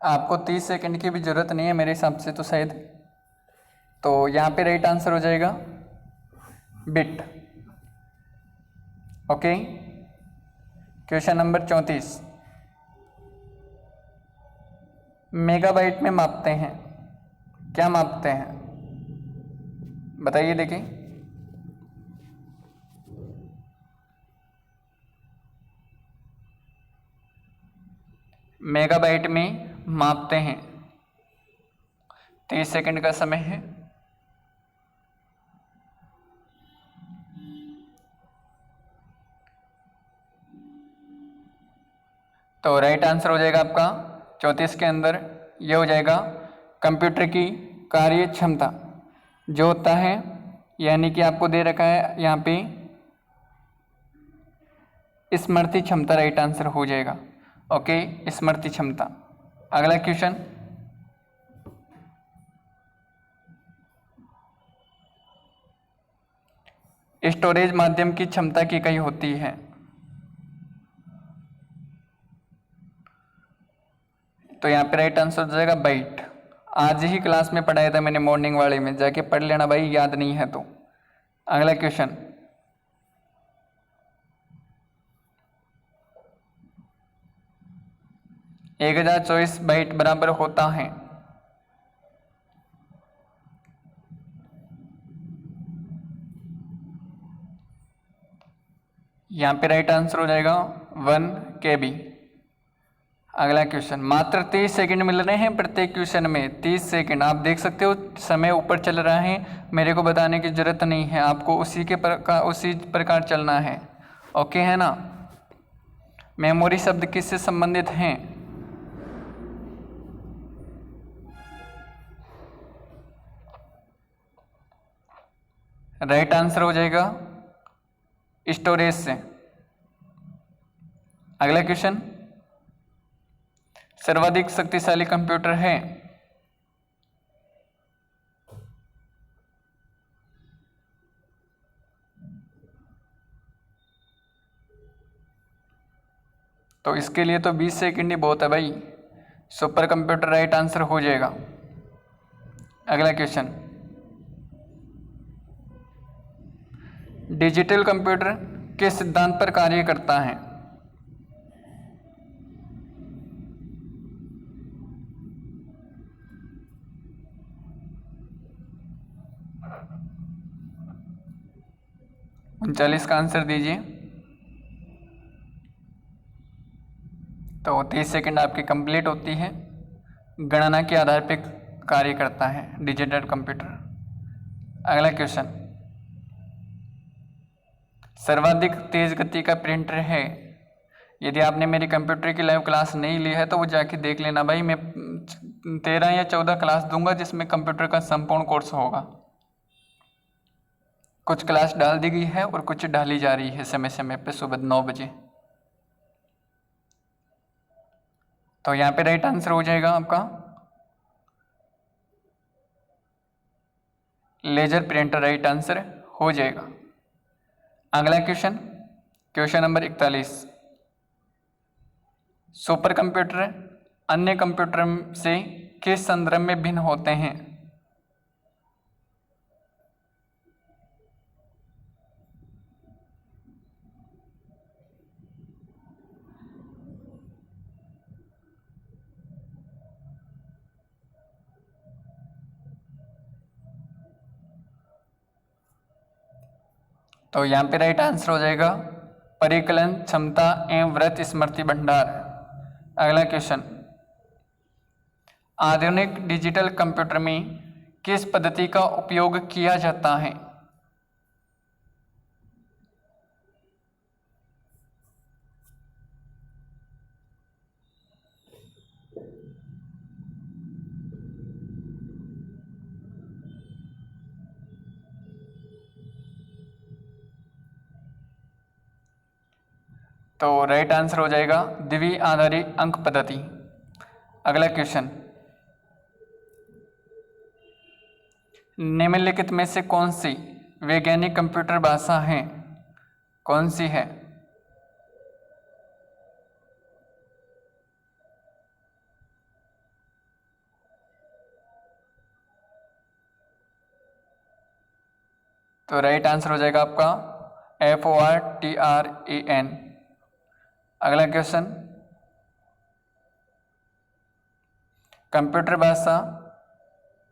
Speaker 1: आपको 30 सेकंड की भी ज़रूरत नहीं है मेरे हिसाब से तो शायद। तो यहाँ पे राइट आंसर हो जाएगा bit. Okay, question number 34, megabyte में मापते हैं, क्या मापते हैं? बताइए, देखिए। मेगाबाइट में मापते हैं, 30 सेकंड का समय है। तो राइट आंसर हो जाएगा आपका 34 के अंदर ये हो जाएगा कंप्यूटर की कार्य क्षमता जो होता है, यानी कि आपको दे रखा है यहाँ पे स्मृति क्षमता, राइट आंसर हो जाएगा। ओके, स्मृति क्षमता। अगला क्वेश्चन, स्टोरेज माध्यम की क्षमता की इकाई होती है। तो यहाँ पे राइट आंसर हो जाएगा बाइट। आज ही क्लास में पढ़ाया था मैंने, मॉर्निंग वाले में, जाके पढ़ लेना भाई, याद नहीं है तो। अगला क्वेश्चन, एक 1024 बाइट बराबर होता है। यहाँ पे राइट आंसर हो जाएगा 1 KB। अगला क्वेश्चन, मात्र 30 सेकंड मिल रहे हैं प्रत्येक क्वेश्चन में, 30 सेकंड। आप देख सकते हो समय ऊपर चल रहा है, मेरे को बताने की जरूरत नहीं है, आपको उसी प्रकार चलना है। ओके है ना। मेमोरी शब्द किससे संबंधित हैं? राइट आंसर हो जाएगा स्टोरेज से। अगला क्वेश्चन, सर्वाधिक शक्तिशाली कंप्यूटर है। तो इसके लिए तो 20 सेकंड ही बहुत है भाई, सुपर कंप्यूटर राइट आंसर हो जाएगा। अगला क्वेश्चन, डिजिटल कंप्यूटर किस सिद्धांत पर कार्य करता है? उनचालीस का आंसर दीजिए। तो 30 सेकंड आपकी कंप्लीट होती है। गणना के आधार पर कार्य करता है डिजिटल कंप्यूटर। अगला क्वेश्चन, सर्वाधिक तेज गति का प्रिंटर है। यदि आपने मेरी कंप्यूटर की लाइव क्लास नहीं ली है तो वो जाके देख लेना भाई, मैं 13 या 14 क्लास दूंगा जिसमें कंप्यूटर का संपूर्ण कोर्स होगा। कुछ क्लास डाल दी गई है और कुछ डाली जा रही है समय समय पे, सुबह 9 बजे। तो यहाँ पे राइट आंसर हो जाएगा आपका लेजर प्रिंटर, राइट आंसर हो जाएगा। अगला question, question number 41, super computer अन्य कंप्यूटर से किस संदर्भ में भिन्न होते हैं? तो यहाँ पे राइट आंसर हो जाएगा परिकलन क्षमता एवं वृत्त स्मृति भंडार। अगला क्वेश्चन, आधुनिक डिजिटल कंप्यूटर में किस पद्धति का उपयोग किया जाता है? तो राइट आंसर हो जाएगा द्विवी आधारित अंक पद्धति। अगला क्वेश्चन, निम्नलिखित में से कौन सी वैज्ञानिक कंप्यूटर भाषा है? कौन सी है? तो राइट आंसर हो जाएगा आपका FORTRAN। अगला क्वेश्चन, कंप्यूटर भाषा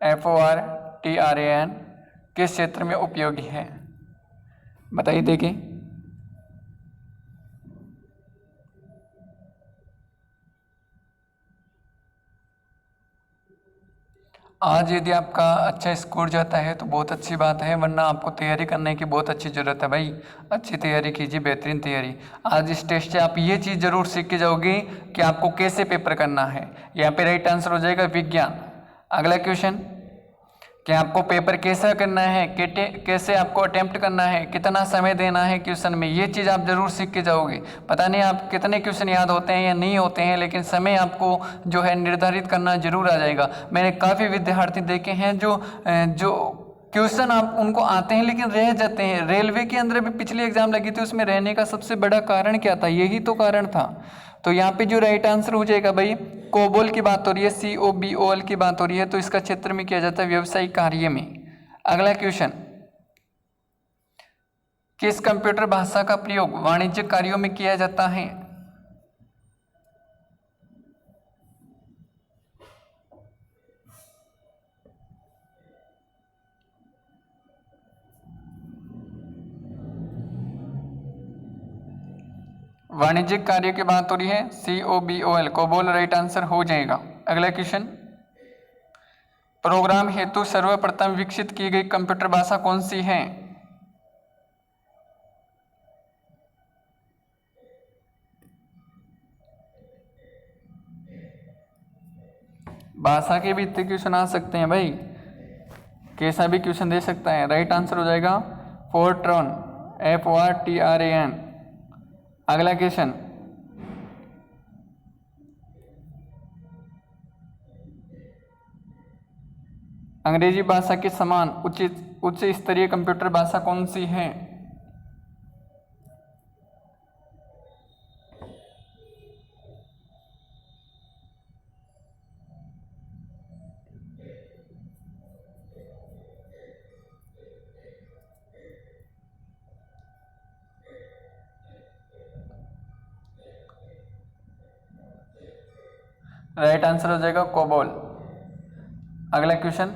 Speaker 1: FORTRAN किस क्षेत्र में उपयोगी है? बताइए देखिए। आज यदि आपका अच्छा स्कोर जाता है तो बहुत अच्छी बात है, वरना आपको तैयारी करने की बहुत अच्छी ज़रूरत है भाई। अच्छी तैयारी कीजिए, बेहतरीन तैयारी। आज इस टेस्ट से आप ये चीज़ ज़रूर सीख के जाओगे कि आपको कैसे पेपर करना है। यहाँ पे राइट आंसर हो जाएगा विज्ञान। अगला क्वेश्चन, कि आपको पेपर कैसा करना है, कैसे आपको अटेम्प्ट करना है, कितना समय देना है क्वेश्चन में, ये चीज़ आप जरूर सीख के जाओगे। पता नहीं आप कितने क्वेश्चन याद होते हैं या नहीं होते हैं, लेकिन समय आपको जो है निर्धारित करना जरूर आ जाएगा। मैंने काफ़ी विद्यार्थी देखे हैं जो क्वेश्चन आप उनको आते हैं लेकिन रह जाते हैं। रेलवे के अंदर भी पिछली एग्जाम लगी थी, उसमें रहने का सबसे बड़ा कारण क्या था? यही तो कारण था। तो यहाँ पे जो राइट आंसर हो जाएगा भाई, कोबोल की बात हो रही है, COBOL की बात हो रही है, तो इसका क्षेत्र में किया जाता है व्यवसायिक कार्य में। अगला क्वेश्चन, किस कंप्यूटर भाषा का प्रयोग वाणिज्यिक कार्यों में किया जाता है? वाणिज्यिक कार्य की बात हो रही है, COBOL, कोबोल राइट आंसर हो जाएगा। अगला क्वेश्चन, प्रोग्राम हेतु सर्वप्रथम विकसित की गई कंप्यूटर भाषा कौन सी है? भाषा के भी इतने क्वेश्चन आ सकते हैं भाई, कैसा भी क्वेश्चन दे सकता है। राइट आंसर हो जाएगा फोर्ट्रॉन, FORTRAN। अगला क्वेश्चन, अंग्रेजी भाषा के समान उच्च स्तरीय कंप्यूटर भाषा कौन सी है? राइट आंसर हो जाएगा कोबोल। अगला क्वेश्चन,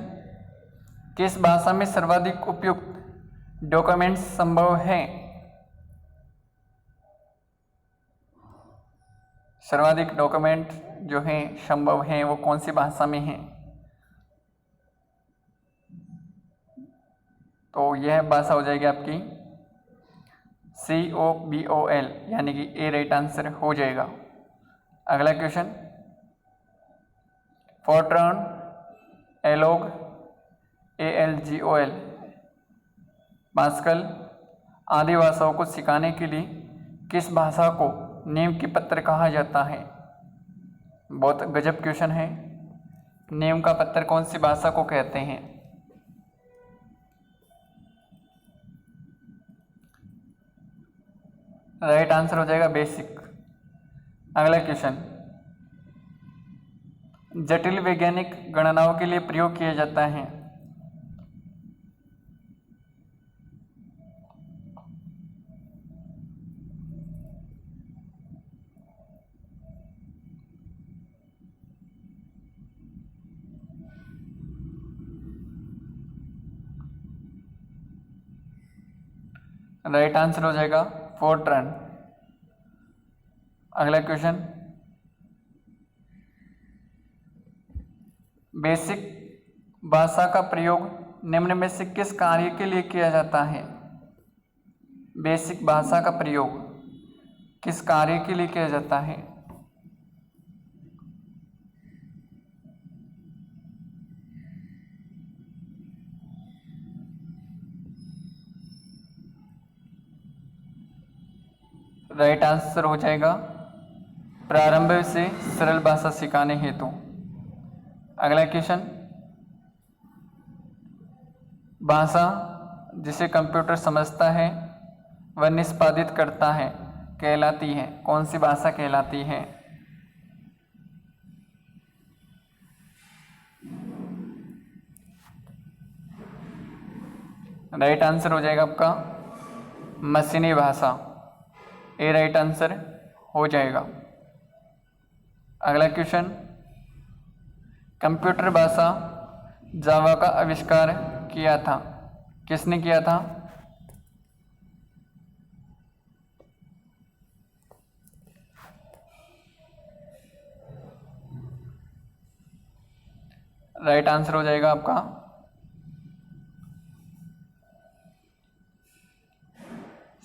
Speaker 1: किस भाषा में सर्वाधिक उपयुक्त डॉक्यूमेंट्स संभव है? सर्वाधिक डॉक्यूमेंट जो है संभव है वो कौन सी भाषा में है? तो यह भाषा हो जाएगी आपकी COBOL, यानी कि ए राइट आंसर हो जाएगा। अगला क्वेश्चन, फोर्ट्रॉन, एलोग, ALGOL, पास्कल आदि भाषाओं को सिखाने के लिए किस भाषा को नीम की पत्र कहा जाता है? बहुत गजब क्वेश्चन है। नीम का पत्थर कौन सी भाषा को कहते हैं? राइट आंसर हो जाएगा बेसिक। अगला क्वेश्चन, जटिल वैज्ञानिक गणनाओं के लिए प्रयोग किया जाता है। राइट आंसर हो जाएगा फोर्ट्रॉन। अगला क्वेश्चन, बेसिक भाषा का प्रयोग निम्न में से किस कार्य के लिए किया जाता है? बेसिक भाषा का प्रयोग किस कार्य के लिए किया जाता है? राइट आंसर हो जाएगा प्रारंभ से सरल भाषा सिखाने हेतु। अगला क्वेश्चन, भाषा जिसे कंप्यूटर समझता है वह निष्पादित करता है कहलाती है, कौन सी भाषा कहलाती है? राइट आंसर हो जाएगा आपका मशीनी भाषा, ए राइट आंसर हो जाएगा। अगला क्वेश्चन, कंप्यूटर भाषा जावा का आविष्कार किया था, किसने किया था? राइट आंसर हो जाएगा आपका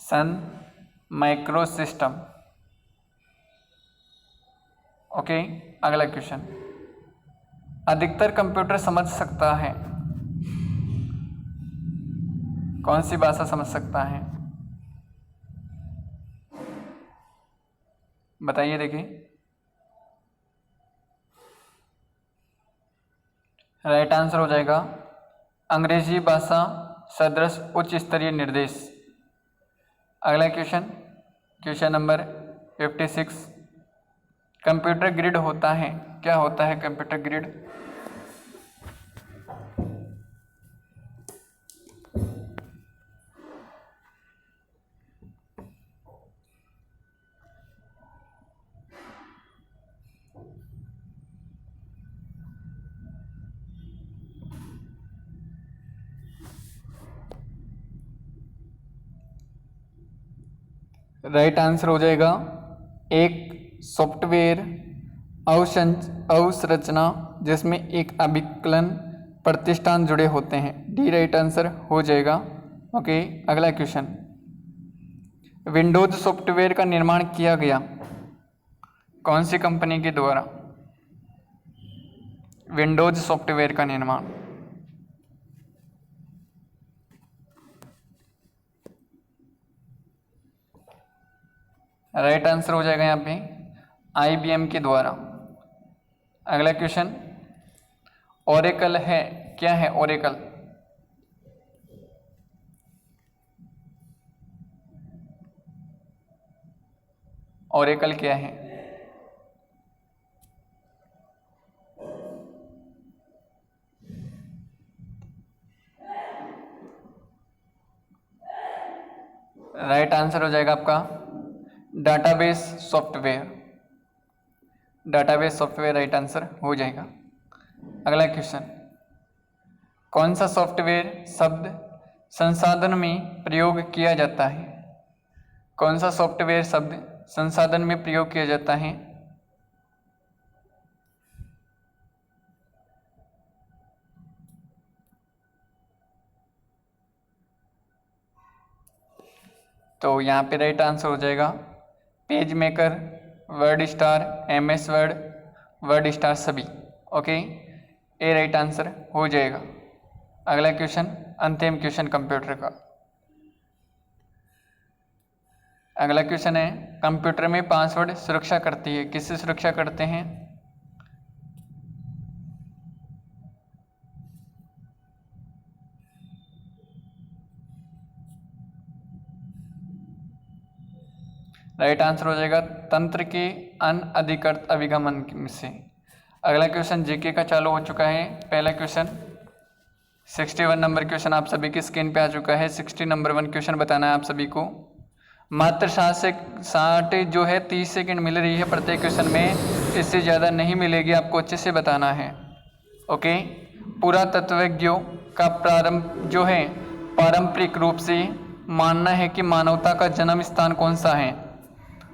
Speaker 1: सन माइक्रोसिस्टम। ओके, अगला क्वेश्चन, अधिकतर कंप्यूटर समझ सकता है, कौन सी भाषा समझ सकता है? बताइए, देखिए। राइट आंसर हो जाएगा अंग्रेजी भाषा सदृश उच्च स्तरीय निर्देश। अगला question, question number 56, computer grid होता है, क्या होता है कंप्यूटर ग्रिड? राइट आंसर हो जाएगा एक सॉफ्टवेयर अवसंरचना जिसमें एक अभिकलन प्रतिष्ठान जुड़े होते हैं, डी राइट आंसर हो जाएगा। ओके, अगला क्वेश्चन, विंडोज सॉफ्टवेयर का निर्माण किया गया कौन सी कंपनी के द्वारा? विंडोज सॉफ्टवेयर का निर्माण। राइट आंसर हो जाएगा यहाँ पे IBM के द्वारा। अगला क्वेश्चन, ओरेकल है, क्या है ओरेकल? ओरेकल क्या है? राइट आंसर हो जाएगा आपका database software, database software right answer हो जाएगा। अगला क्वेश्चन, कौन सा सॉफ्टवेयर शब्द संसाधन में प्रयोग किया जाता है? कौन सा सॉफ्टवेयर शब्द संसाधन में प्रयोग किया जाता है? तो यहाँ पे राइट आंसर हो जाएगा page maker, word star, MS word, word star सभी। ओके, ए राइट आंसर हो जाएगा। अगला क्वेश्चन, अंतिम क्वेश्चन कंप्यूटर का। अगला क्वेश्चन है, कंप्यूटर में पासवर्ड सुरक्षा करती है, किससे सुरक्षा करते हैं? राइट आंसर हो जाएगा तंत्र के अनधिकृत अभिगमन से। अगला क्वेश्चन जीके का चालू हो चुका है। पहला क्वेश्चन 61 नंबर क्वेश्चन आप सभी की स्क्रीन पे आ चुका है। 60 नंबर 1 क्वेश्चन बताना है आप सभी को। मात्र 60 जो है 30 सेकंड मिल रही है प्रत्येक क्वेश्चन में, इससे ज़्यादा नहीं मिलेगी, आपको अच्छे से बताना है। ओके, पुरातत्वज्ञों का प्रारंभ जो है पारंपरिक रूप से मानना है कि मानवता का जन्म स्थान कौन सा है?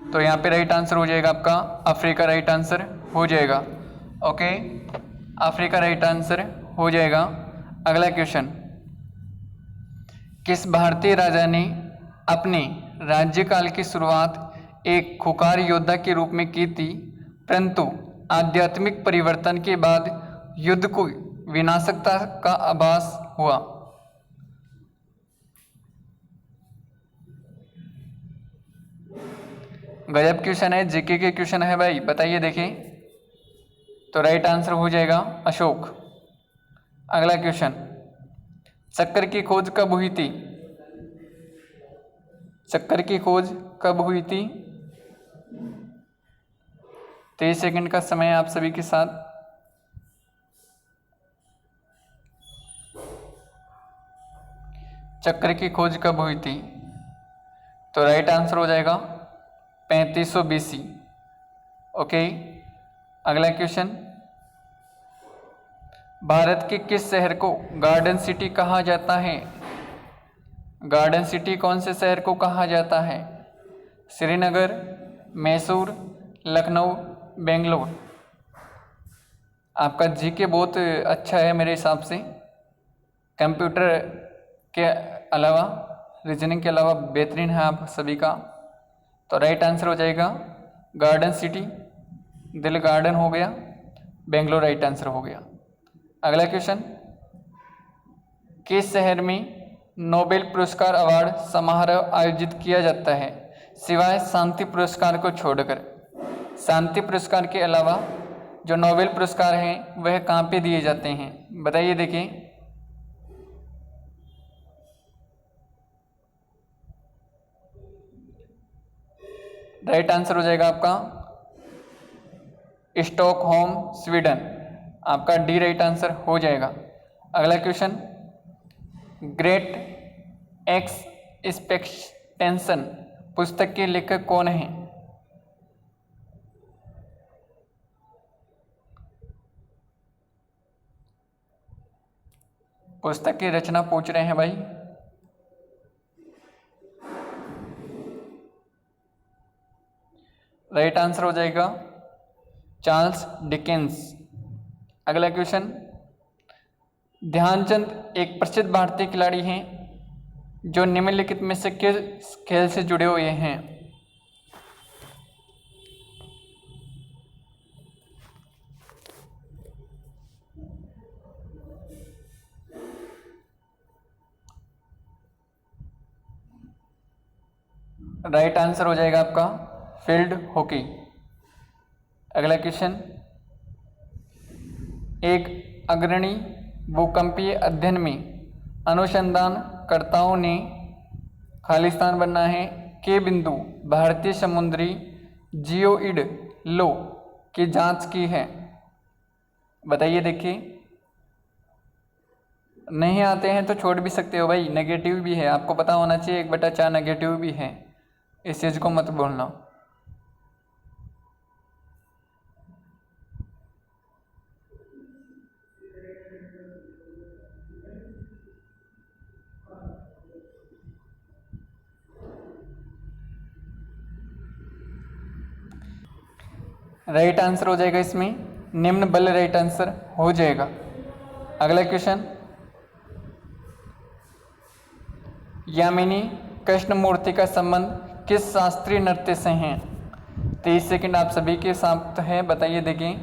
Speaker 1: तो यहाँ पे राइट आंसर हो जाएगा आपका अफ्रीका, राइट आंसर हो जाएगा। ओके, अफ्रीका राइट आंसर हो जाएगा। अगला क्वेश्चन, किस भारतीय राजा ने अपने राज्यकाल की शुरुआत एक खुंखार योद्धा के रूप में की थी, परंतु आध्यात्मिक परिवर्तन के बाद युद्ध को विनाशकता का आभास हुआ? गजब क्वेश्चन है, जीके के क्वेश्चन है भाई, बताइए देखिए। तो राइट आंसर हो जाएगा अशोक। अगला क्वेश्चन, चक्कर की खोज कब हुई थी? चक्कर की खोज कब हुई थी? 23 सेकंड का समय है आप सभी के साथ। चक्र की खोज कब हुई थी? तो राइट आंसर हो जाएगा 3500 BC। ओके, अगला क्वेश्चन, भारत के किस शहर को गार्डन सिटी कहा जाता है? गार्डन सिटी कौन से शहर को कहा जाता है? श्रीनगर, मैसूर, लखनऊ, बेंगलोर। आपका जीके बहुत अच्छा है मेरे हिसाब से, कंप्यूटर के अलावा, रीजनिंग के अलावा बेहतरीन है आप सभी का। तो राइट आंसर हो जाएगा गार्डन सिटी, दिल गार्डन हो गया, बेंगलोर राइट आंसर हो गया। अगला क्वेश्चन, किस शहर में नोबेल पुरस्कार अवार्ड समारोह आयोजित किया जाता है सिवाय शांति पुरस्कार को छोड़कर? शांति पुरस्कार के अलावा जो नोबेल पुरस्कार हैं वह कहाँ पे दिए जाते हैं, बताइए देखिए। राइट आंसर हो जाएगा आपका स्टॉकहोम, स्वीडन। आपका डी राइट आंसर हो जाएगा। अगला क्वेश्चन, ग्रेट एक्सपेक्टेशन पुस्तक के लेखक कौन हैं? पुस्तक की रचना पूछ रहे हैं भाई। राइट आंसर हो जाएगा चार्ल्स डिकेंस। अगला क्वेश्चन, ध्यानचंद एक प्रसिद्ध भारतीय खिलाड़ी हैं जो निम्नलिखित में से किस खेल से जुड़े हुए हैं? राइट आंसर हो जाएगा आपका फील्ड हॉकी। अगला क्वेश्चन, एक अग्रणी भूकंपीय अध्ययन में अनुसंधानकर्ताओं ने खालिस्तान बनना है के बिंदु भारतीय समुद्री जियोइड लो की जांच की है, बताइए देखिए। नहीं आते हैं तो छोड़ भी सकते हो भाई, नेगेटिव भी है, आपको पता होना चाहिए 1/4 नेगेटिव भी है, इस चीज़ को मत भूलना। राइट आंसर हो जाएगा इसमें निम्न बल, राइट आंसर हो जाएगा। अगला क्वेश्चन, यामिनी कृष्णमूर्ति का संबंध किस शास्त्रीय नृत्य से है? 23 सेकंड आप सभी के साथ है, बताइए देखिए।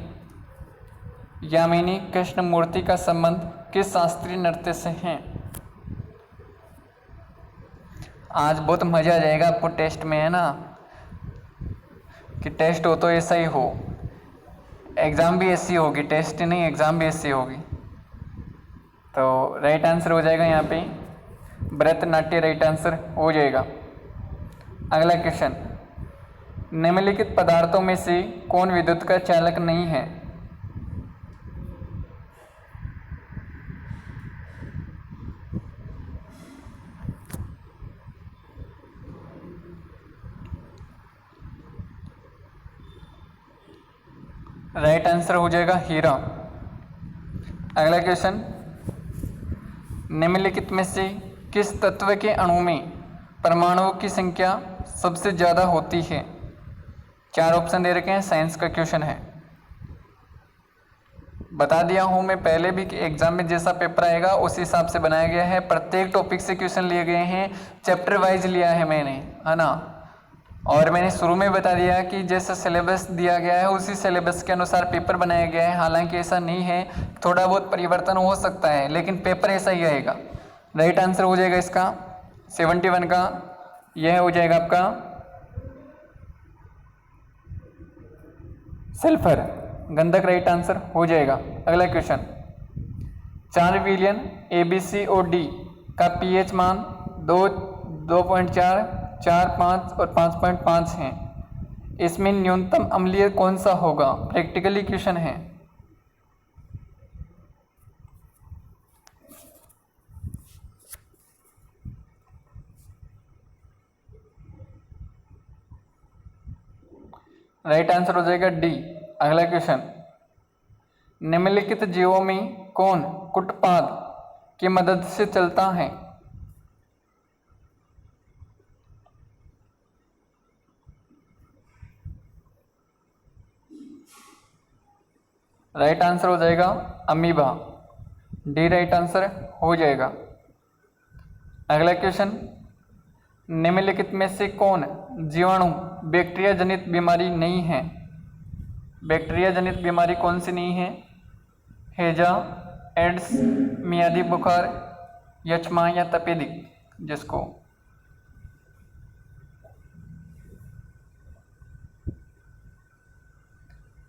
Speaker 1: यामिनी कृष्णमूर्ति का संबंध किस शास्त्रीय नृत्य से है? आज बहुत मजा आ जाएगा आपको टेस्ट में, है ना, कि टेस्ट हो तो ऐसा ही हो, एग्ज़ाम भी ऐसी होगी, टेस्ट नहीं एग्ज़ाम भी ऐसी होगी। तो राइट आंसर हो जाएगा यहाँ पे भरतनाट्य, राइट आंसर हो जाएगा। अगला क्वेश्चन, निम्नलिखित पदार्थों में से कौन विद्युत का चालक नहीं है? राइट आंसर हो जाएगा हीरा। अगला क्वेश्चन, निम्नलिखित में से किस तत्व के अणु में परमाणुओं की संख्या सबसे ज़्यादा होती है? 4 ऑप्शन दे रखे हैं, साइंस का क्वेश्चन है। बता दिया हूँ मैं पहले भी कि एग्जाम में जैसा पेपर आएगा उस हिसाब से बनाया गया है, प्रत्येक टॉपिक से क्वेश्चन लिए गए हैं, चैप्टर वाइज लिया है मैंने, है ना। और मैंने शुरू में बता दिया कि जैसा सिलेबस दिया गया है उसी सिलेबस के अनुसार पेपर बनाया गया है। हालांकि ऐसा नहीं है, थोड़ा बहुत परिवर्तन हो सकता है, लेकिन पेपर ऐसा ही आएगा। राइट आंसर हो जाएगा इसका 71 का, यह हो जाएगा आपका सल्फर, गंधक राइट आंसर हो जाएगा। अगला क्वेश्चन, 4 विलियन ABCOD का पीएच मान 2, 2.4, 4.5 और 5.5 है। इसमें न्यूनतम अम्लीय कौन सा होगा? प्रैक्टिकली क्वेश्चन है। राइट आंसर हो जाएगा डी। अगला क्वेश्चन, निम्नलिखित जीवों में कौन कुटपाद की मदद से चलता है? राइट आंसर हो जाएगा अमीबा, डी राइट आंसर हो जाएगा। अगला क्वेश्चन, निम्नलिखित में से कौन जीवाणु बैक्टीरिया जनित बीमारी नहीं है? बैक्टीरिया जनित बीमारी कौन सी नहीं है? हैजा, एड्स, मियादी बुखार, यक्ष्मा या तपेदिक जिसको।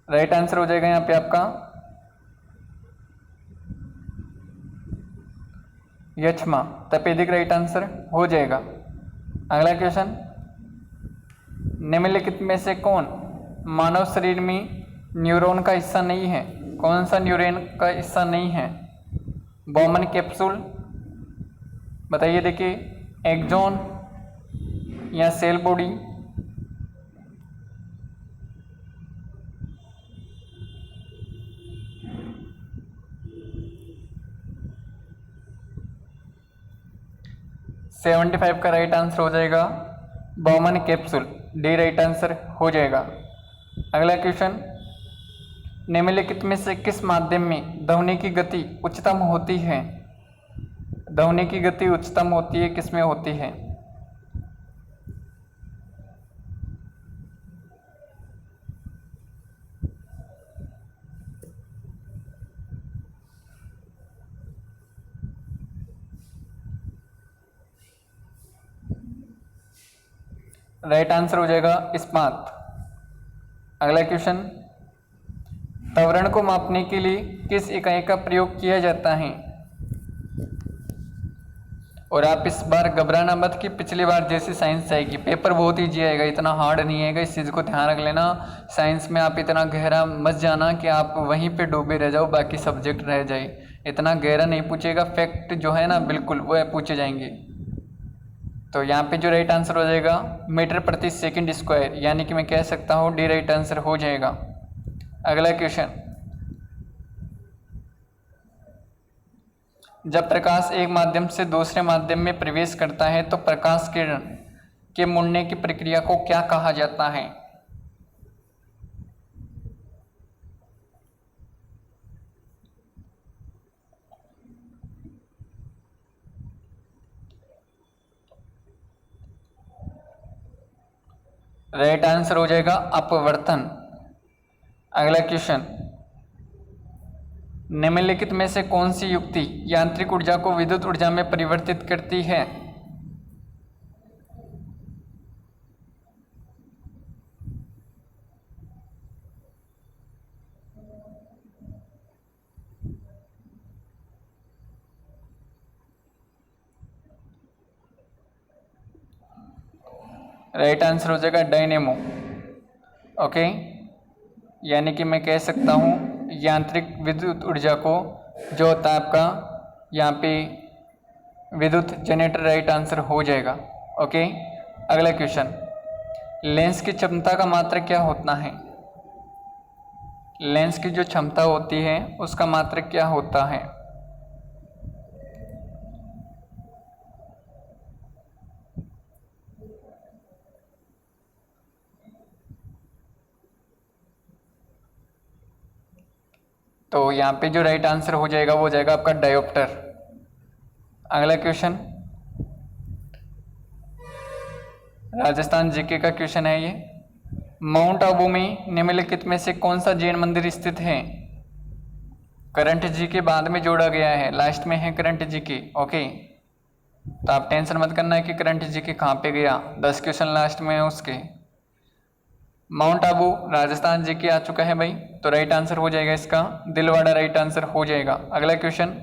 Speaker 1: राइट आंसर हो जाएगा यहाँ पे आपका यक्ष्मा, तपेदिक राइट आंसर हो जाएगा। अगला क्वेश्चन, निम्नलिखित में से कौन मानव शरीर में न्यूरॉन का हिस्सा नहीं है? कौन सा न्यूरॉन का हिस्सा नहीं है? बॉमन कैप्सूल, बताइए देखिए, एक्सॉन या सेल बॉडी। सेवेंटी 75 का राइट आंसर हो जाएगा Bowman capsule, D right answer हो जाएगा। अगला क्वेश्चन, निम्नलिखित में से किस माध्यम में ध्वनि की गति उच्चतम होती है? ध्वनि की गति उच्चतम होती है, किस में होती है? राइट आंसर हो जाएगा इस्पात। अगला क्वेश्चन, त्वरण को मापने के लिए किस इकाई का प्रयोग किया जाता है? और आप इस बार घबराना मत कि पिछली बार जैसी साइंस आएगी, पेपर बहुत ईजी आएगा, इतना हार्ड नहीं आएगा, इस चीज़ को ध्यान रख लेना। साइंस में आप इतना गहरा मत जाना कि आप वहीं पे डूबे रह जाओ, बाकी सब्जेक्ट रह जाए। इतना गहरा नहीं पूछेगा, फैक्ट जो है ना बिल्कुल वो पूछे जाएंगे। तो यहाँ पे जो राइट आंसर हो जाएगा मीटर प्रति सेकंड स्क्वायर, यानी कि मैं कह सकता हूँ डी राइट आंसर हो जाएगा। अगला क्वेश्चन, जब प्रकाश एक माध्यम से दूसरे माध्यम में प्रवेश करता है तो प्रकाश किरण के मुड़ने की प्रक्रिया को क्या कहा जाता है? राइट आंसर हो जाएगा अपवर्तन। अगला क्वेश्चन, निम्नलिखित में से कौन सी युक्ति यांत्रिक ऊर्जा को विद्युत ऊर्जा में परिवर्तित करती है? राइट आंसर हो जाएगा डायनेमो। ओके, यानी कि मैं कह सकता हूँ यांत्रिक विद्युत ऊर्जा को जो होता है आपका यहाँ पे विद्युत जनरेटर राइट आंसर हो जाएगा। ओके, अगला क्वेश्चन, लेंस की क्षमता का मात्रक क्या होता है? लेंस की जो क्षमता होती है उसका मात्रक क्या होता है? तो यहाँ पे जो राइट आंसर हो जाएगा वो हो जाएगा आपका डायोप्टर। अगला क्वेश्चन, राजस्थान जीके का क्वेश्चन है ये। माउंट आबू में निम्नलिखित में से कौन सा जैन मंदिर स्थित है? करंट जी के बाद में जोड़ा गया है, लास्ट में है करंट जी के। ओके, तो आप टेंशन मत करना है कि करंट जी के कहाँ पे गया, 10 क्वेश्चन लास्ट में है उसके। माउंट आबू राजस्थान जी के आ चुका है भाई, तो राइट आंसर हो जाएगा इसका दिलवाड़ा, राइट आंसर हो जाएगा। अगला क्वेश्चन,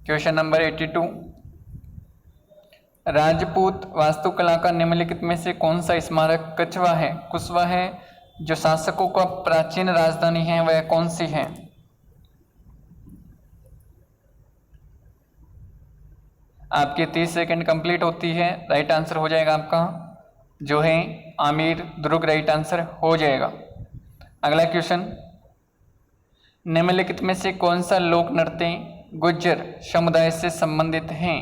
Speaker 1: क्वेश्चन नंबर 82, राजपूत वास्तुकला का निम्नलिखित में से कौन सा स्मारक कछवा है, कुशवा है, जो शासकों का प्राचीन राजधानी है वह कौन सी है? आपके 30 सेकंड कंप्लीट होती है। राइट आंसर हो जाएगा आपका जो है आमिर दुर्ग, राइट आंसर हो जाएगा। अगला क्वेश्चन, निम्नलिखित में से कौन सा लोक नृत्य गुज्जर समुदाय से संबंधित हैं?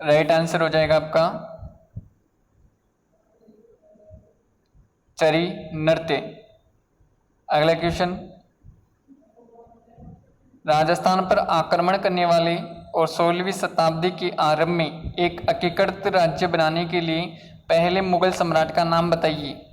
Speaker 1: राइट आंसर हो जाएगा आपका चरी नृत्य। अगला क्वेश्चन, राजस्थान पर आक्रमण करने वाले और 16वीं शताब्दी के आरंभ में एक एकीकृत राज्य बनाने के लिए पहले मुगल सम्राट का नाम बताइए।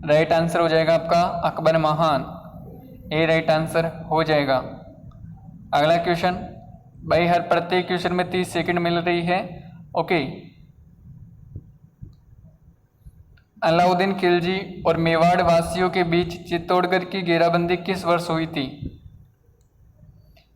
Speaker 1: राइट आंसर हो जाएगा आपका अकबर महान, ए राइट आंसर हो जाएगा। अगला क्वेश्चन, भाई हर प्रत्येक क्वेश्चन में 30 सेकंड मिल रही है। ओके, अलाउद्दीन खिलजी और मेवाड़ वासियों के बीच चित्तौड़गढ़ की घेराबंदी किस वर्ष हुई थी?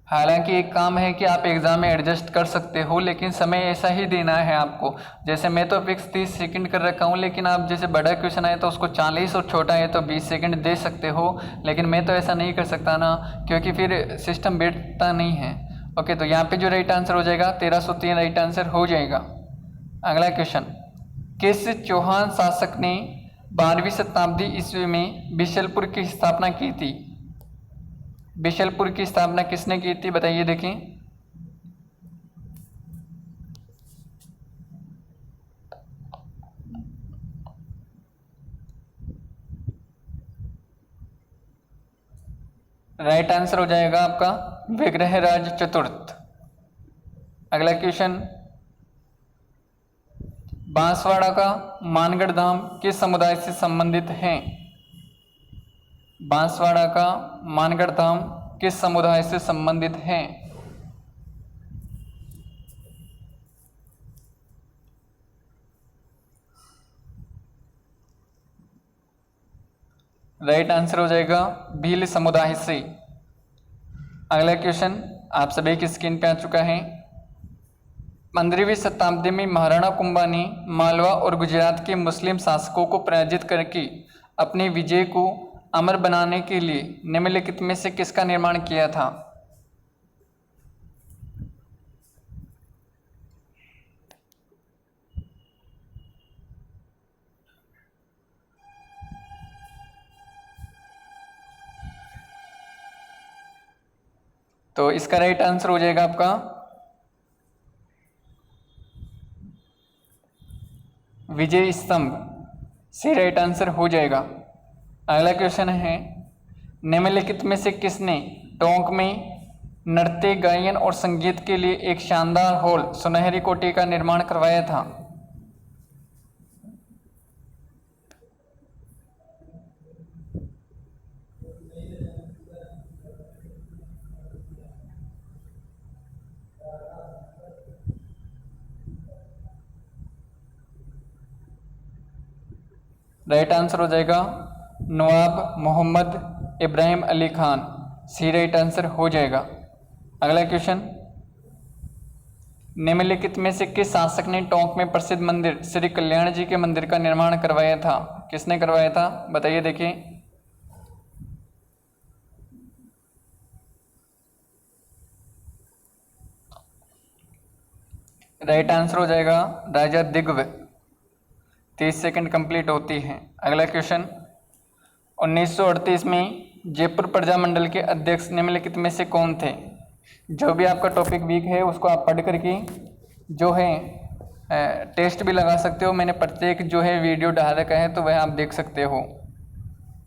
Speaker 1: हालांकि एक काम है कि आप एग्जाम में एडजस्ट कर सकते हो, लेकिन समय ऐसा ही देना है आपको। जैसे मैं तो फिक्स 30 सेकंड कर रखा हूँ, लेकिन आप जैसे बड़ा क्वेश्चन आए तो उसको 40 और छोटा है तो 20 सेकंड दे सकते हो, लेकिन मैं तो ऐसा नहीं कर सकता ना, क्योंकि फिर सिस्टम बैठता नहीं है। ओके, तो यहाँ पे जो राइट आंसर हो जाएगा 1303 राइट आंसर हो जाएगा। अगला क्वेश्चन, किस चौहान शासक ने 12वीं शताब्दी ईस्वी में बिशलपुर की स्थापना की थी? बिशलपुर की स्थापना किसने की थी बताइए, देखें। राइट आंसर हो जाएगा आपका विग्रहराज चतुर्थ। अगला क्वेश्चन, बांसवाड़ा का मानगढ़ धाम किस समुदाय से संबंधित है? बांसवाड़ा का मानगढ़ धाम किस समुदाय से संबंधित है? राइट आंसर हो जाएगा भील समुदाय से। अगला क्वेश्चन आप सभी की स्क्रीन पे आ चुका है। 15वीं शताब्दी में महाराणा कुंभा ने मालवा और गुजरात के मुस्लिम शासकों को पराजित करके अपने विजय को अमर बनाने के लिए निम्नलिखित में से किसका निर्माण किया था? तो इसका राइट आंसर हो जाएगा आपका विजय स्तंभ, सी राइट आंसर हो जाएगा। अगला क्वेश्चन है, निम्नलिखित में से किसने टोंक में नृत्य, गायन और संगीत के लिए एक शानदार हॉल सुनहरी कोठी का निर्माण करवाया था? राइट आंसर हो जाएगा नवाब मोहम्मद इब्राहिम अली खान, सी राइट आंसर हो जाएगा। अगला क्वेश्चन, निम्नलिखित में से किस शासक ने टोंक में प्रसिद्ध मंदिर श्री कल्याण जी के मंदिर का निर्माण करवाया था? किसने करवाया था बताइए, देखिए। राइट आंसर हो जाएगा राजा दिग्व। 30 सेकंड कंप्लीट होती है। अगला क्वेश्चन, 1938 में जयपुर प्रजामंडल के अध्यक्ष निम्नलिखित में से कौन थे? जो भी आपका टॉपिक वीक है उसको आप पढ़ करके जो है टेस्ट भी लगा सकते हो। मैंने प्रत्येक जो है वीडियो डाल रखा है तो वह आप देख सकते हो।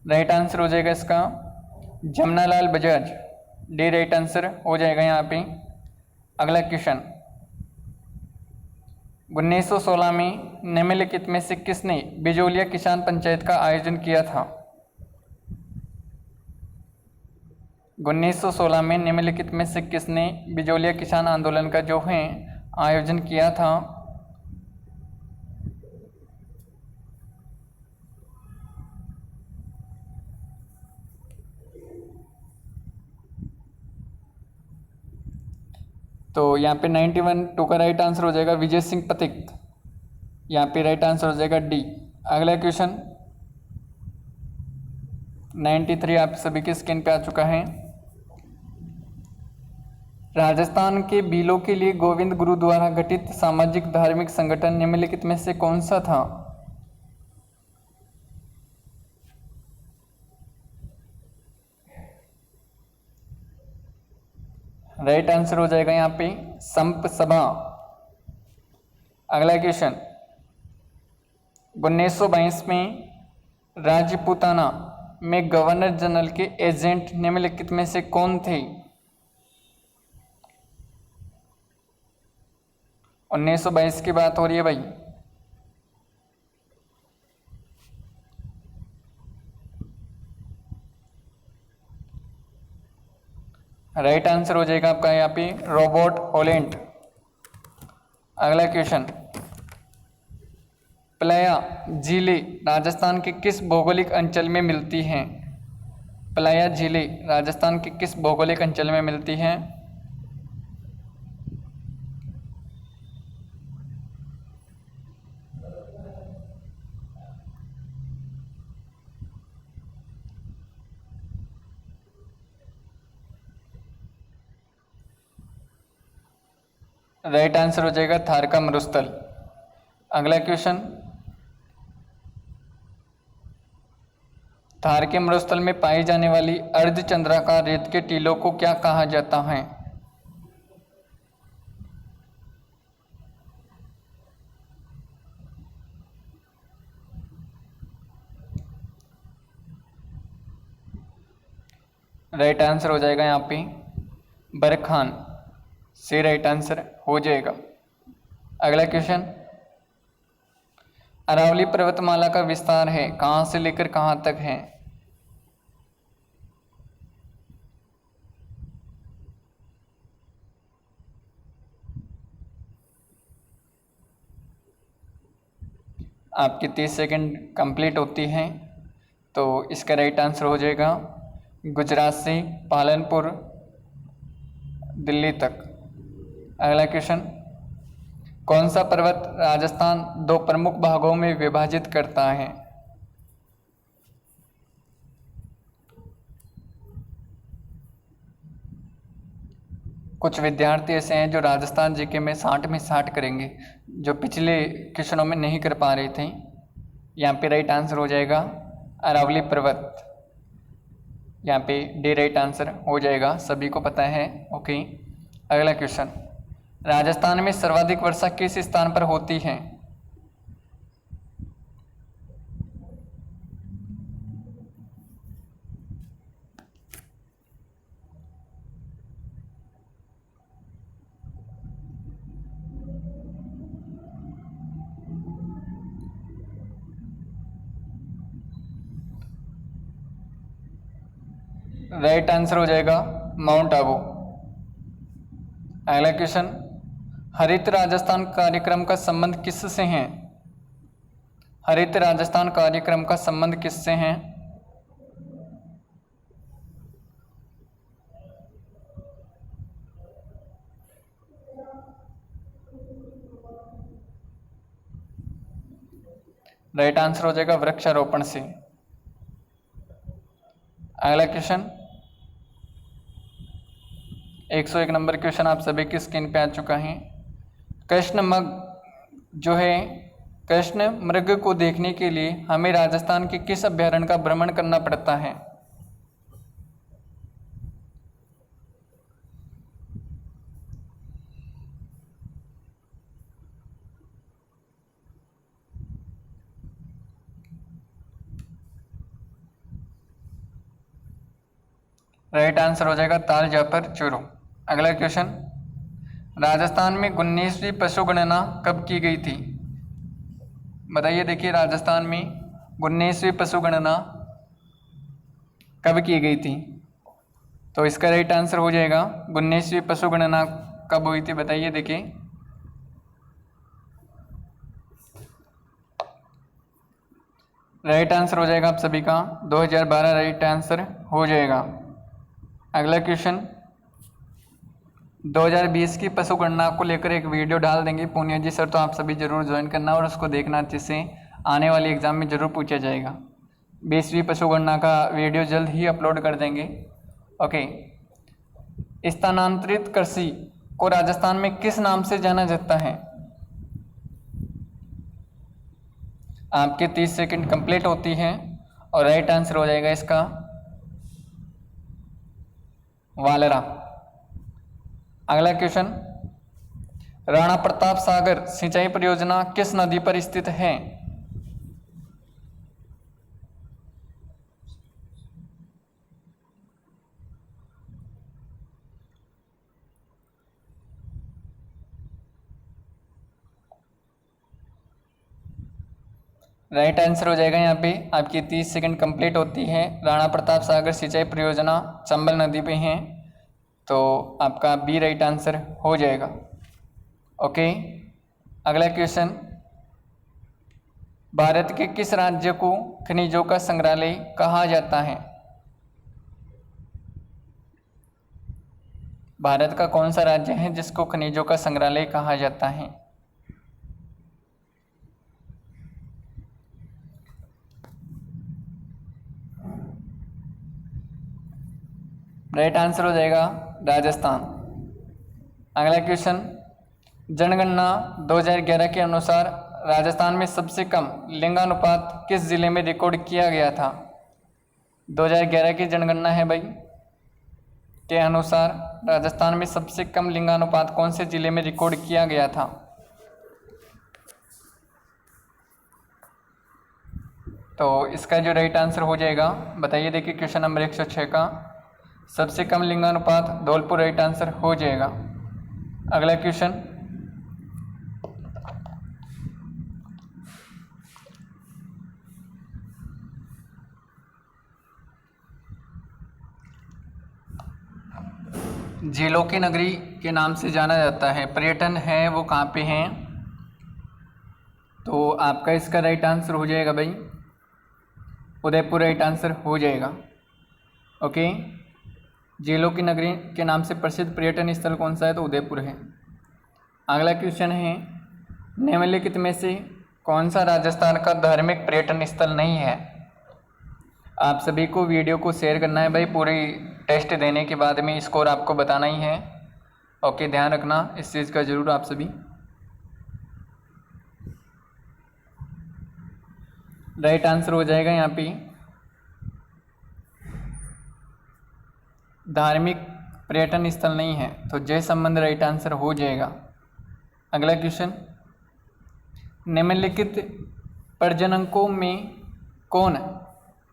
Speaker 1: राइट आंसर हो जाएगा इसका Jamnalal Bajaj, D right answer हो जाएगा यहाँ पे। अगला क्वेश्चन, 1916 में निम्नलिखित में से किसने बिजोलिया किसान पंचायत का आयोजन किया था? 1916 में निम्नलिखित में से किसने बिजोलिया किसान आंदोलन का जो है आयोजन किया था? तो यहाँ पे 91 टू का राइट आंसर हो जाएगा विजय सिंह पथिक। यहाँ पे राइट आंसर हो जाएगा डी। अगला क्वेश्चन 93 आप सभी के स्क्रीन पे आ चुका है। राजस्थान के बीलों के लिए गोविंद गुरु द्वारा गठित सामाजिक धार्मिक संगठन निम्नलिखित में से कौन सा था? राइट आंसर हो जाएगा यहाँ पे संप सभा। अगला क्वेश्चन, 1922 में राजपूताना में गवर्नर जनरल के एजेंट निम्नलिखित में से कौन थे? 1922 की बात हो रही है भाई। राइट आंसर हो जाएगा आपका यहाँ पे रॉबर्ट हॉलैंड। अगला क्वेश्चन, प्लाया झीलें राजस्थान के किस भौगोलिक अंचल में मिलती हैं? प्लाया झीलें राजस्थान के किस भौगोलिक अंचल में मिलती हैं? राइट आंसर हो जाएगा थार का मरुस्थल। अगला क्वेश्चन, थार के मरुस्थल में पाई जाने वाली अर्धचंद्राकार रेत के टीलों को क्या कहा जाता है? राइट आंसर हो जाएगा यहाँ पे बरखान से राइट आंसर हो जाएगा। अगला क्वेश्चन, अरावली पर्वतमाला का विस्तार है कहाँ से लेकर कहाँ तक है? आपकी 30 सेकंड कंप्लीट होती हैं, तो इसका राइट आंसर हो जाएगा गुजरात से पालनपुर दिल्ली तक। अगला क्वेश्चन, कौन सा पर्वत राजस्थान दो प्रमुख भागों में विभाजित करता है? कुछ विद्यार्थी ऐसे हैं जो राजस्थान जीके में 60 में 60 करेंगे, जो पिछले क्वेश्चनों में नहीं कर पा रहे थे। यहाँ पे राइट आंसर हो जाएगा अरावली पर्वत। यहाँ पे डी राइट आंसर हो जाएगा, सभी को पता है। ओके, अगला क्वेश्चन, राजस्थान में सर्वाधिक वर्षा किस स्थान पर होती है? राइट आंसर हो जाएगा माउंट आबू। अगला क्वेश्चन, हरित राजस्थान कार्यक्रम का संबंध किससे है? हरित राजस्थान कार्यक्रम का संबंध किससे है? राइट आंसर हो जाएगा वृक्षारोपण से। अगला क्वेश्चन, 101 नंबर क्वेश्चन आप सभी की स्क्रीन पे आ चुका है। कृष्ण मृग जो है, कृष्ण मृग को देखने के लिए हमें राजस्थान के किस अभयारण्य का भ्रमण करना पड़ता है? राइट आंसर हो जाएगा ताल जापर चूरू। अगला क्वेश्चन, राजस्थान में 19वीं पशु गणना कब की गई थी? बताइए। देखिए, राजस्थान में 19वीं पशु गणना कब की गई थी? तो इसका राइट आंसर हो जाएगा 19वीं पशु गणना कब हुई थी? बताइए। देखिए, राइट आंसर हो जाएगा आप सभी का 2012 राइट आंसर हो जाएगा। अगला क्वेश्चन, 2020 की पशु गणना को लेकर एक वीडियो डाल देंगे पूनिया जी सर, तो आप सभी जरूर ज्वाइन करना और उसको देखना, जिससे आने वाले एग्जाम में जरूर पूछा जाएगा। 20वीं पशु गणना का वीडियो जल्द ही अपलोड कर देंगे। ओके। स्थानांतरित कृषि को राजस्थान में किस नाम से जाना जाता है? आपके 30 सेकंड कंप्लीट होती है और राइट आंसर हो जाएगा इसका वालरा। अगला क्वेश्चन, राणा प्रताप सागर सिंचाई परियोजना किस नदी पर स्थित है? राइट आंसर हो जाएगा यहाँ पे आपकी 30 सेकंड कंप्लीट होती है। राणा प्रताप सागर सिंचाई परियोजना चंबल नदी पे है, तो आपका बी राइट आंसर हो जाएगा। ओके। अगला क्वेश्चन, भारत के किस राज्य को खनिजों का संग्रहालय कहा जाता है? भारत का कौन सा राज्य है जिसको खनिजों का संग्रहालय कहा जाता है? राइट आंसर हो जाएगा राजस्थान। अगला क्वेश्चन, जनगणना 2011 के अनुसार राजस्थान में सबसे कम लिंगानुपात किस जिले में रिकॉर्ड किया गया था? 2011 की जनगणना है भाई, के अनुसार राजस्थान में सबसे कम लिंगानुपात कौन से जिले में रिकॉर्ड किया गया था? तो इसका जो राइट आंसर हो जाएगा, बताइए। देखिए, क्वेश्चन नंबर 106 का सबसे कम लिंगानुपात धौलपुर राइट आंसर हो जाएगा। अगला क्वेश्चन, झीलों की नगरी के नाम से जाना जाता है, पर्यटन है वो कहाँ पे हैं? तो आपका इसका राइट आंसर हो जाएगा भाई उदयपुर राइट आंसर हो जाएगा। ओके। झीलों की नगरी के नाम से प्रसिद्ध पर्यटन स्थल कौन सा है? तो उदयपुर है। अगला क्वेश्चन है, निम्नलिखित में से कौन सा राजस्थान का धार्मिक पर्यटन स्थल नहीं है? आप सभी को वीडियो को शेयर करना है भाई, पूरी टेस्ट देने के बाद में स्कोर आपको बताना ही है। ओके, ध्यान रखना इस चीज़ का जरूर आप सभी। राइट आंसर हो जाएगा यहाँ पे धार्मिक पर्यटन स्थल नहीं है, तो जय संबंध राइट आंसर हो जाएगा। अगला क्वेश्चन, निम्नलिखित प्रजनकों में कौन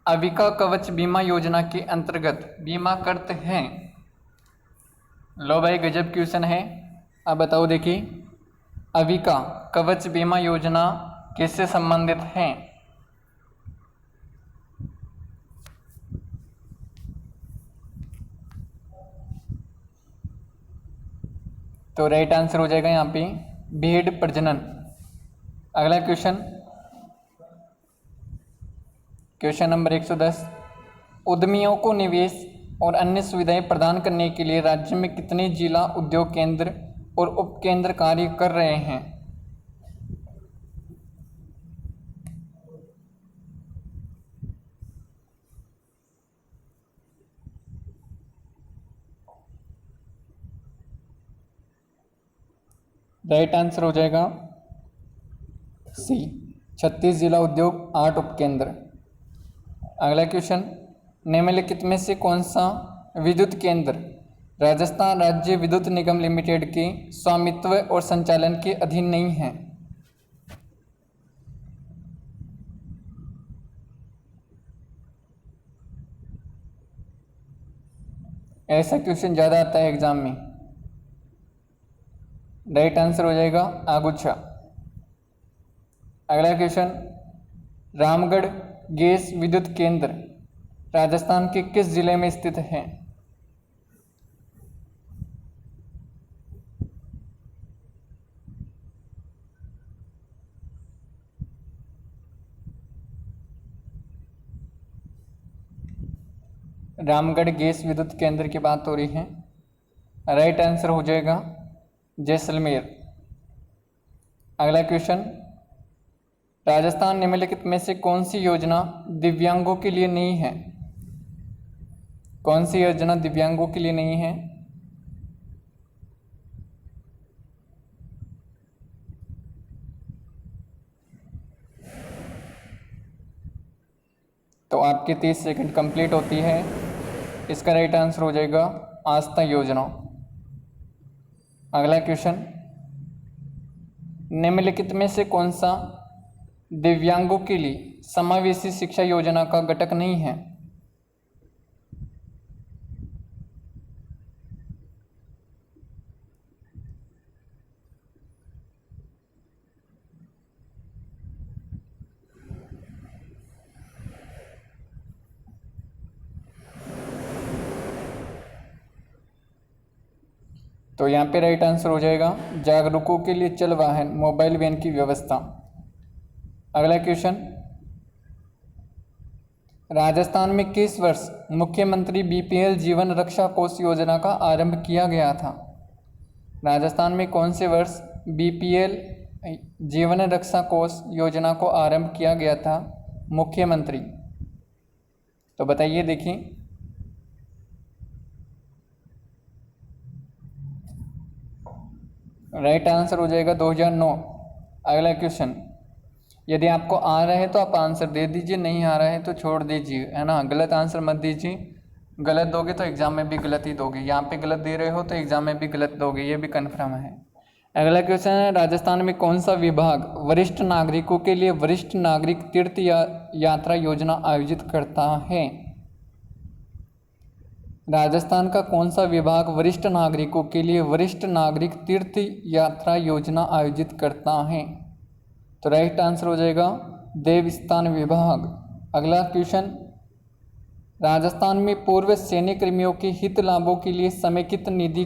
Speaker 1: अविका कवच बीमा योजना के अंतर्गत बीमा करते हैं? लो भाई, गजब क्वेश्चन है। अब बताओ। देखिए, अविका कवच बीमा योजना किससे संबंधित है? तो राइट आंसर हो जाएगा यहाँ पे भेड़ प्रजनन। अगला क्वेश्चन, क्वेश्चन नंबर 110, उद्यमियों को निवेश और अन्य सुविधाएं प्रदान करने के लिए राज्य में कितने जिला उद्योग केंद्र और उपकेंद्र कार्य कर रहे हैं? राइट आंसर हो जाएगा सी 36 जिला उद्योग 8 उपकेंद्र। अगला क्वेश्चन, निम्नलिखित में से कौन सा विद्युत केंद्र राजस्थान राज्य विद्युत निगम लिमिटेड के स्वामित्व और संचालन के अधीन नहीं है? ऐसा क्वेश्चन ज़्यादा आता है एग्जाम में। राइट आंसर हो जाएगा आगुच्छा। अगला क्वेश्चन, रामगढ़ गैस विद्युत केंद्र राजस्थान के किस जिले में स्थित है? रामगढ़ गैस विद्युत केंद्र की बात हो रही है। राइट आंसर हो जाएगा जैसलमेर। अगला क्वेश्चन, राजस्थान निम्नलिखित में से कौन सी योजना दिव्यांगों के लिए नहीं है? कौन सी योजना दिव्यांगों के लिए नहीं है? तो आपके 30 सेकंड कंप्लीट होती है। इसका राइट आंसर हो जाएगा आस्था योजना। अगला क्वेश्चन, निम्नलिखित में से कौन सा दिव्यांगों के लिए समावेशी शिक्षा योजना का घटक नहीं है? तो यहाँ पे राइट आंसर हो जाएगा जागरूकों के लिए चल वाहन मोबाइल वैन की व्यवस्था। अगला क्वेश्चन, राजस्थान में किस वर्ष मुख्यमंत्री बीपीएल जीवन रक्षा कोष योजना का आरंभ किया गया था? राजस्थान में कौन से वर्ष बीपीएल जीवन रक्षा कोष योजना को आरंभ किया गया था मुख्यमंत्री? तो बताइए, देखिए। राइट आंसर हो जाएगा 2009। अगला क्वेश्चन, यदि आपको आ रहा है तो आप आंसर दे दीजिए, नहीं आ रहा है तो छोड़ दीजिए, है ना। गलत आंसर मत दीजिए, गलत दोगे तो एग्जाम में भी गलत ही दोगे। यहाँ पे गलत दे रहे हो तो एग्जाम में भी गलत दोगे, ये भी कन्फर्म है। अगला क्वेश्चन है, राजस्थान में कौन सा विभाग वरिष्ठ नागरिकों के लिए वरिष्ठ नागरिक तीर्थ यात्रा योजना आयोजित करता है? राजस्थान का कौन सा विभाग वरिष्ठ नागरिकों के लिए वरिष्ठ नागरिक तीर्थ यात्रा योजना आयोजित करता है? तो राइट आंसर हो जाएगा देवस्थान विभाग। अगला क्वेश्चन, राजस्थान में पूर्व सैनिक कर्मियों के हित लाभों के लिए समेकित निधि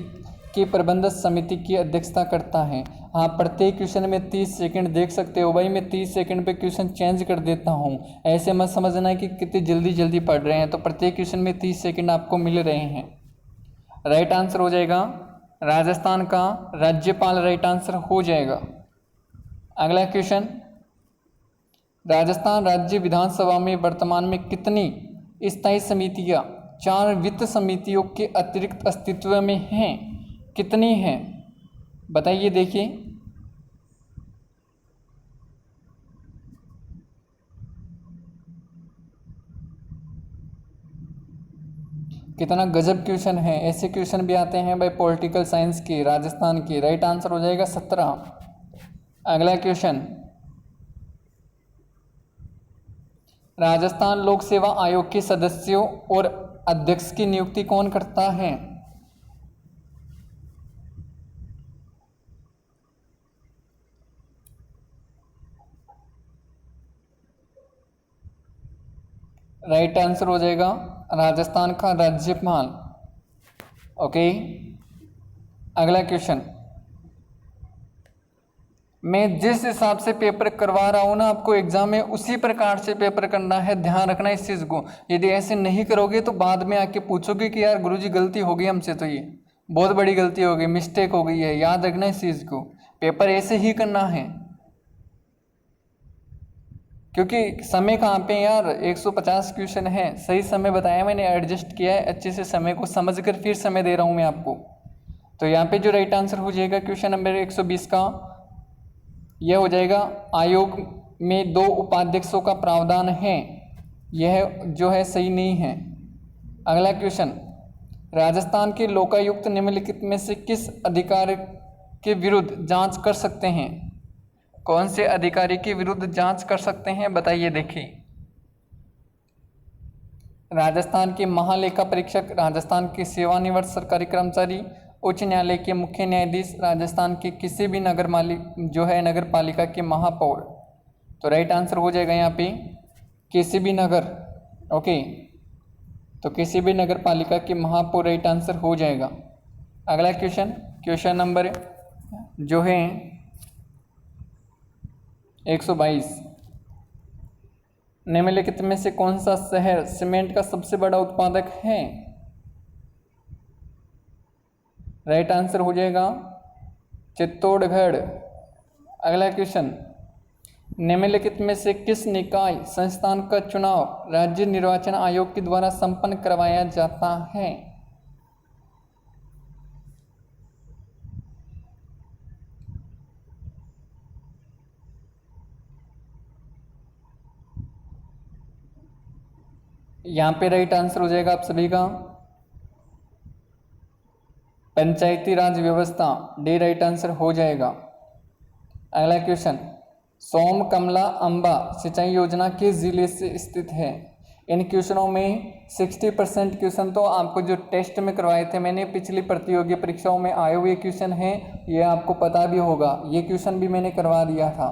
Speaker 1: की प्रबंधन समिति की अध्यक्षता करता है। आप प्रत्येक क्वेश्चन में 30 सेकंड देख सकते हो। भाई मैं 30 सेकंड पे क्वेश्चन चेंज कर देता हूँ, ऐसे मत समझना है कि कितनी जल्दी जल्दी पढ़ रहे हैं। तो प्रत्येक क्वेश्चन में 30 सेकंड आपको मिल रहे हैं। राइट आंसर हो जाएगा राजस्थान का राज्यपाल, राइट आंसर हो जाएगा। अगला क्वेश्चन, राजस्थान राज्य विधानसभा में वर्तमान में कितनी स्थायी समितियां 4 वित्त समितियों के अतिरिक्त अस्तित्व में हैं? कितनी हैं बताइए, देखिए। कितना गजब क्वेश्चन है। ऐसे क्वेश्चन भी आते हैं भाई पॉलिटिकल साइंस के, राजस्थान के। राइट आंसर हो जाएगा 17। अगला क्वेश्चन, राजस्थान लोक सेवा आयोग के सदस्यों और अध्यक्ष की नियुक्ति कौन करता है? राइट आंसर हो जाएगा राजस्थान का राज्यपाल। ओके। अगला क्वेश्चन, मैं जिस हिसाब से पेपर करवा रहा हूँ ना आपको एग्जाम में, उसी प्रकार से पेपर करना है, ध्यान रखना इस चीज़ को। यदि ऐसे नहीं करोगे तो बाद में आके पूछोगे कि यार गुरुजी गलती हो गई हमसे, तो ये बहुत बड़ी गलती हो गई, मिस्टेक हो गई है। याद रखना इस चीज़ को, पेपर ऐसे ही करना है। क्योंकि समय कहाँ पे यार, 150 क्वेश्चन है। सही समय बताया मैंने, एडजस्ट किया है अच्छे से, समय को समझकर फिर समय दे रहा हूँ मैं आपको। तो यहाँ पे जो राइट आंसर हो जाएगा क्वेश्चन नंबर 120 का, यह हो जाएगा आयोग में 2 उपाध्यक्षों का प्रावधान है। यह जो है सही नहीं है। अगला क्वेश्चन, राजस्थान के लोकायुक्त निम्नलिखित में से किस अधिकारी के विरुद्ध जांच कर सकते हैं? कौन से अधिकारी के विरुद्ध जांच कर सकते हैं बताइए, देखिए। राजस्थान के महालेखा परीक्षक, राजस्थान के सेवानिवृत्त सरकारी कर्मचारी, उच्च न्यायालय के मुख्य न्यायाधीश, राजस्थान के किसी भी नगर पालिका के महापौर। तो राइट आंसर हो जाएगा यहाँ पे किसी भी नगर। ओके, तो किसी भी नगर पालिका के महापौर राइट आंसर हो जाएगा। अगला क्वेश्चन नंबर जो है 122, निम्नलिखित में से कौन सा शहर सीमेंट का सबसे बड़ा उत्पादक है? राइट आंसर हो जाएगा चित्तौड़गढ़। अगला क्वेश्चन, निम्नलिखित में से किस निकाय संस्थान का चुनाव राज्य निर्वाचन आयोग के द्वारा संपन्न करवाया जाता है? यहाँ पे राइट आंसर हो जाएगा आप सभी का पंचायती राज व्यवस्था, डी राइट आंसर हो जाएगा। अगला क्वेश्चन, सोम कमला अंबा सिंचाई योजना किस जिले से स्थित है? इन क्वेश्चनों में 60% क्वेश्चन तो आपको जो टेस्ट में करवाए थे मैंने, पिछली प्रतियोगी परीक्षाओं में आए हुए क्वेश्चन हैं, ये आपको पता भी होगा, ये क्वेश्चन भी मैंने करवा दिया था।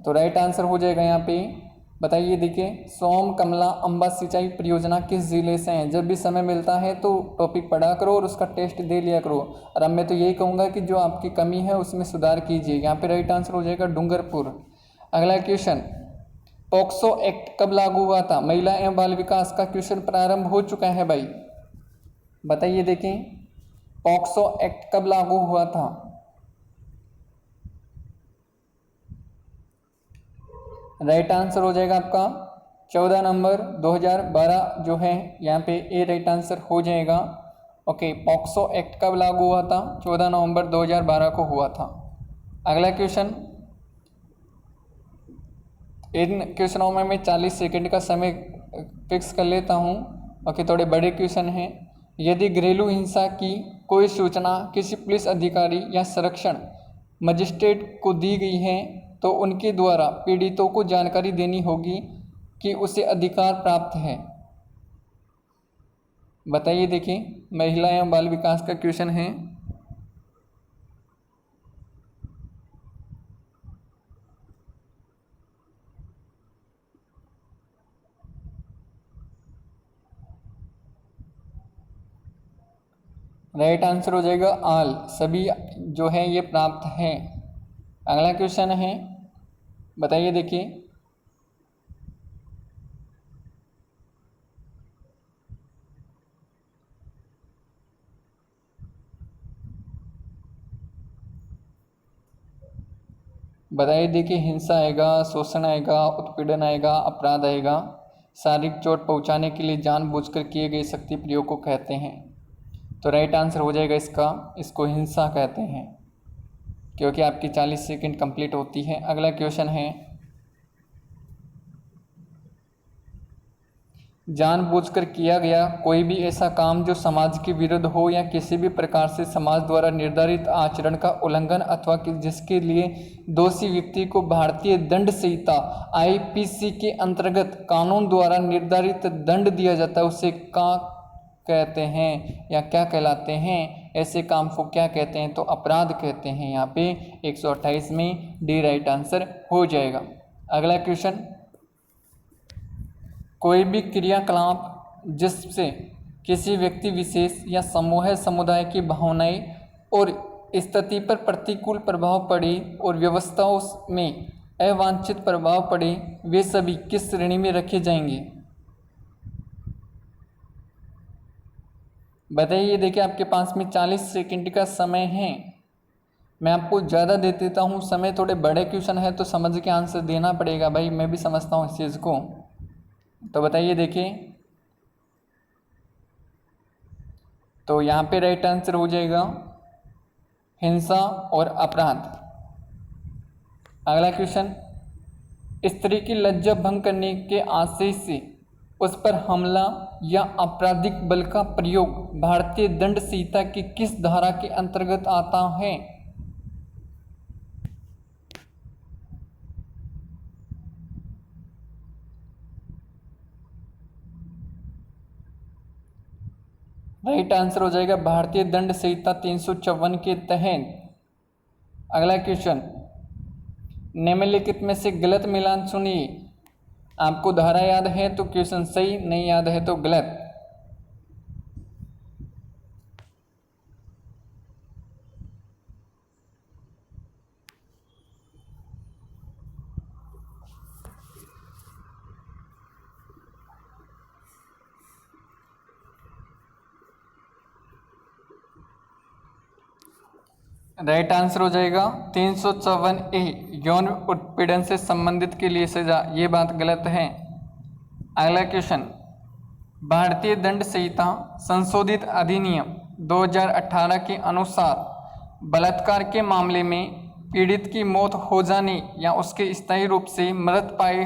Speaker 1: तो राइट आंसर हो जाएगा यहाँ पे, बताइए। देखिए, सोम कमला अंबा सिंचाई परियोजना किस जिले से है? जब भी समय मिलता है तो टॉपिक पढ़ा करो और उसका टेस्ट दे लिया करो। और अब मैं तो यही कहूँगा कि जो आपकी कमी है उसमें सुधार कीजिए। यहाँ पे राइट आंसर हो जाएगा डूंगरपुर। अगला क्वेश्चन, पॉक्सो एक्ट कब लागू हुआ था? महिला एवं बाल विकास का क्वेश्चन प्रारंभ हो चुका है भाई, बताइए। देखें, पॉक्सो एक्ट कब लागू हुआ था? राइट आंसर हो जाएगा आपका 14 नवंबर 2012 जो है यहाँ पे ए राइट आंसर हो जाएगा। ओके, पॉक्सो एक्ट कब लागू हुआ था? 14 नवंबर 2012 को हुआ था। अगला क्वेश्चन, इन क्वेश्चनों में मैं 40 सेकंड का समय फिक्स कर लेता हूँ। ओके, थोड़े बड़े क्वेश्चन हैं। यदि घरेलू हिंसा की कोई सूचना किसी पुलिस अधिकारी या संरक्षण मजिस्ट्रेट को दी गई है तो उनके द्वारा पीड़ितों को जानकारी देनी होगी कि उसे अधिकार प्राप्त है। बताइए। देखिए, महिला एवं बाल विकास का क्वेश्चन है। राइट आंसर हो जाएगा आल, सभी जो है ये प्राप्त है। अगला क्वेश्चन है, बताइए। देखिए, देखिए, हिंसा आएगा, शोषण आएगा, उत्पीड़न आएगा, अपराध आएगा। शारीरिक चोट पहुंचाने के लिए जानबूझकर किए गए शक्ति प्रयोग को कहते हैं। तो राइट आंसर हो जाएगा इसको हिंसा कहते हैं, क्योंकि आपकी 40 सेकंड कंप्लीट होती है। अगला क्वेश्चन है, जानबूझकर किया गया कोई भी ऐसा काम जो समाज के विरुद्ध हो या किसी भी प्रकार से समाज द्वारा निर्धारित आचरण का उल्लंघन अथवा जिसके लिए दोषी व्यक्ति को भारतीय दंड संहिता आईपीसी के अंतर्गत कानून द्वारा निर्धारित दंड दिया जाता है, उसे क्या कहते हैं या क्या कहलाते हैं? ऐसे काम को क्या कहते हैं? तो अपराध कहते हैं। यहाँ पे 128 में डी राइट आंसर हो जाएगा। अगला क्वेश्चन, कोई भी क्रियाकलाप जिससे किसी व्यक्ति विशेष या समूह समुदाय की भावनाएं और स्थिति पर प्रतिकूल प्रभाव पड़े और व्यवस्थाओं में अवांछित प्रभाव पड़े, वे सभी किस श्रेणी में रखे जाएंगे? बताइए। देखिए, आपके पास में 40 सेकंड का समय है। मैं आपको ज़्यादा दे देता हूँ समय, थोड़े बड़े क्वेश्चन है तो समझ के आंसर देना पड़ेगा भाई, मैं भी समझता हूँ इस चीज़ को। तो बताइए। देखिए, तो यहाँ पे राइट आंसर हो जाएगा हिंसा और अपराध। अगला क्वेश्चन, स्त्री की लज्जा भंग करने के आशय से उस पर हमला या आपराधिक बल का प्रयोग भारतीय दंड संहिता की किस धारा के अंतर्गत आता है? राइट आंसर हो जाएगा भारतीय दंड संहिता 354 के तहत। अगला क्वेश्चन, निम्नलिखित में से गलत मिलान चुनिए। आपको धारा याद है तो क्वेश्चन सही, नहीं याद है तो गलत। राइट आंसर हो जाएगा 354A, यौन उत्पीड़न से संबंधित के लिए सजा। ये बात गलत है। अगला क्वेश्चन, भारतीय दंड संहिता संशोधित अधिनियम 2018 के अनुसार बलात्कार के मामले में पीड़ित की मौत हो जाने या उसके स्थायी रूप से मृत पाए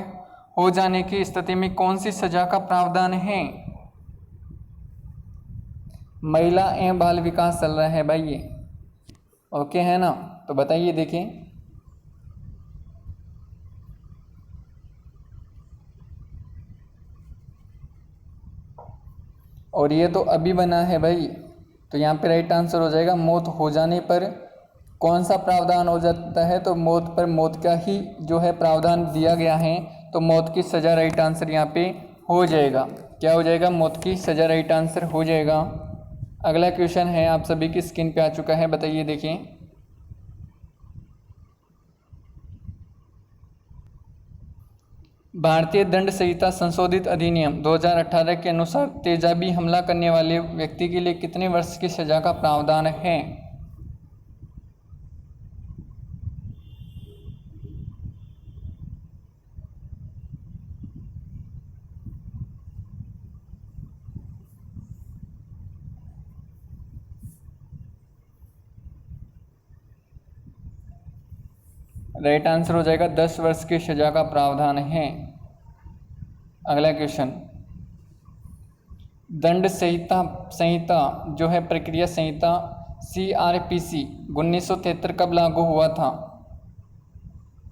Speaker 1: हो जाने की स्थिति में कौन सी सजा का प्रावधान है? महिला एवं बाल विकास चल रहा है भाई, ये ओके है ना? तो बताइए, देखिए। और ये तो अभी बना है भाई, तो यहाँ पे राइट आंसर हो जाएगा मौत हो जाने पर कौन सा प्रावधान हो जाता है? तो मौत पर मौत का ही जो है प्रावधान दिया गया है, तो मौत की सज़ा राइट आंसर यहाँ पे हो जाएगा। क्या हो जाएगा? मौत की सज़ा राइट आंसर हो जाएगा। अगला क्वेश्चन है, आप सभी की स्क्रीन पे आ चुका है, बताइए, देखिए। भारतीय दंड संहिता संशोधित अधिनियम 2018 के अनुसार तेजाबी हमला करने वाले व्यक्ति के लिए कितने वर्ष की सजा का प्रावधान है? राइट आंसर हो जाएगा 10 वर्ष की सजा का प्रावधान है। अगला क्वेश्चन, दंड संहिता जो है प्रक्रिया संहिता CRPC 1973 कब लागू हुआ था?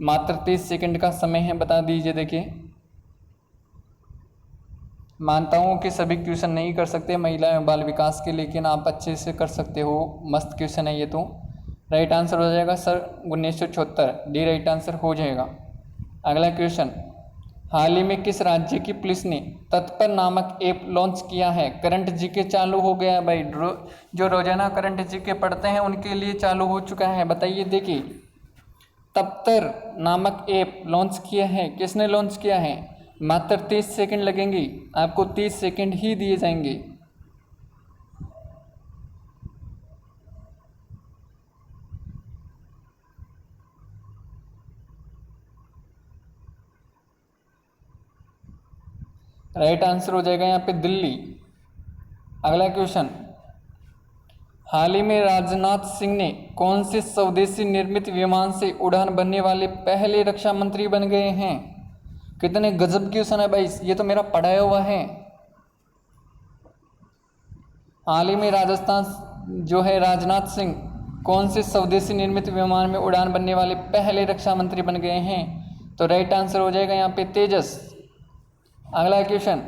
Speaker 1: मात्र 30 सेकंड का समय है, बता दीजिए। देखिए, मानता हूँ कि सभी क्वेश्चन नहीं कर सकते महिला एवं बाल विकास के, लेकिन आप अच्छे से कर सकते हो। मस्त क्वेश्चन है ये तो। राइट आंसर हो जाएगा सर 1976, डी राइट आंसर हो जाएगा। अगला क्वेश्चन, हाल ही में किस राज्य की पुलिस ने तत्पर नामक ऐप लॉन्च किया है? करंट जीके चालू हो गया भाई, जो रोजाना करंट जीके पढ़ते हैं उनके लिए चालू हो चुका है। बताइए, देखिए, तत्पर नामक ऐप लॉन्च किया है, किसने लॉन्च किया है? मात्र 30 सेकंड लगेंगे, आपको 30 सेकंड ही दिए जाएंगे। राइट आंसर हो जाएगा यहाँ पे दिल्ली। अगला क्वेश्चन, हाल ही में राजनाथ सिंह ने कौन से स्वदेशी निर्मित विमान से उड़ान भरने वाले पहले रक्षा मंत्री बन गए हैं? कितने गजब क्वेश्चन है भाई, ये तो मेरा पढ़ाया हुआ है। हाल ही में राजनाथ सिंह कौन से स्वदेशी निर्मित विमान में उड़ान भरने वाले पहले रक्षा मंत्री बन गए हैं? तो राइट आंसर हो जाएगा यहाँ पे तेजस। अगला क्वेश्चन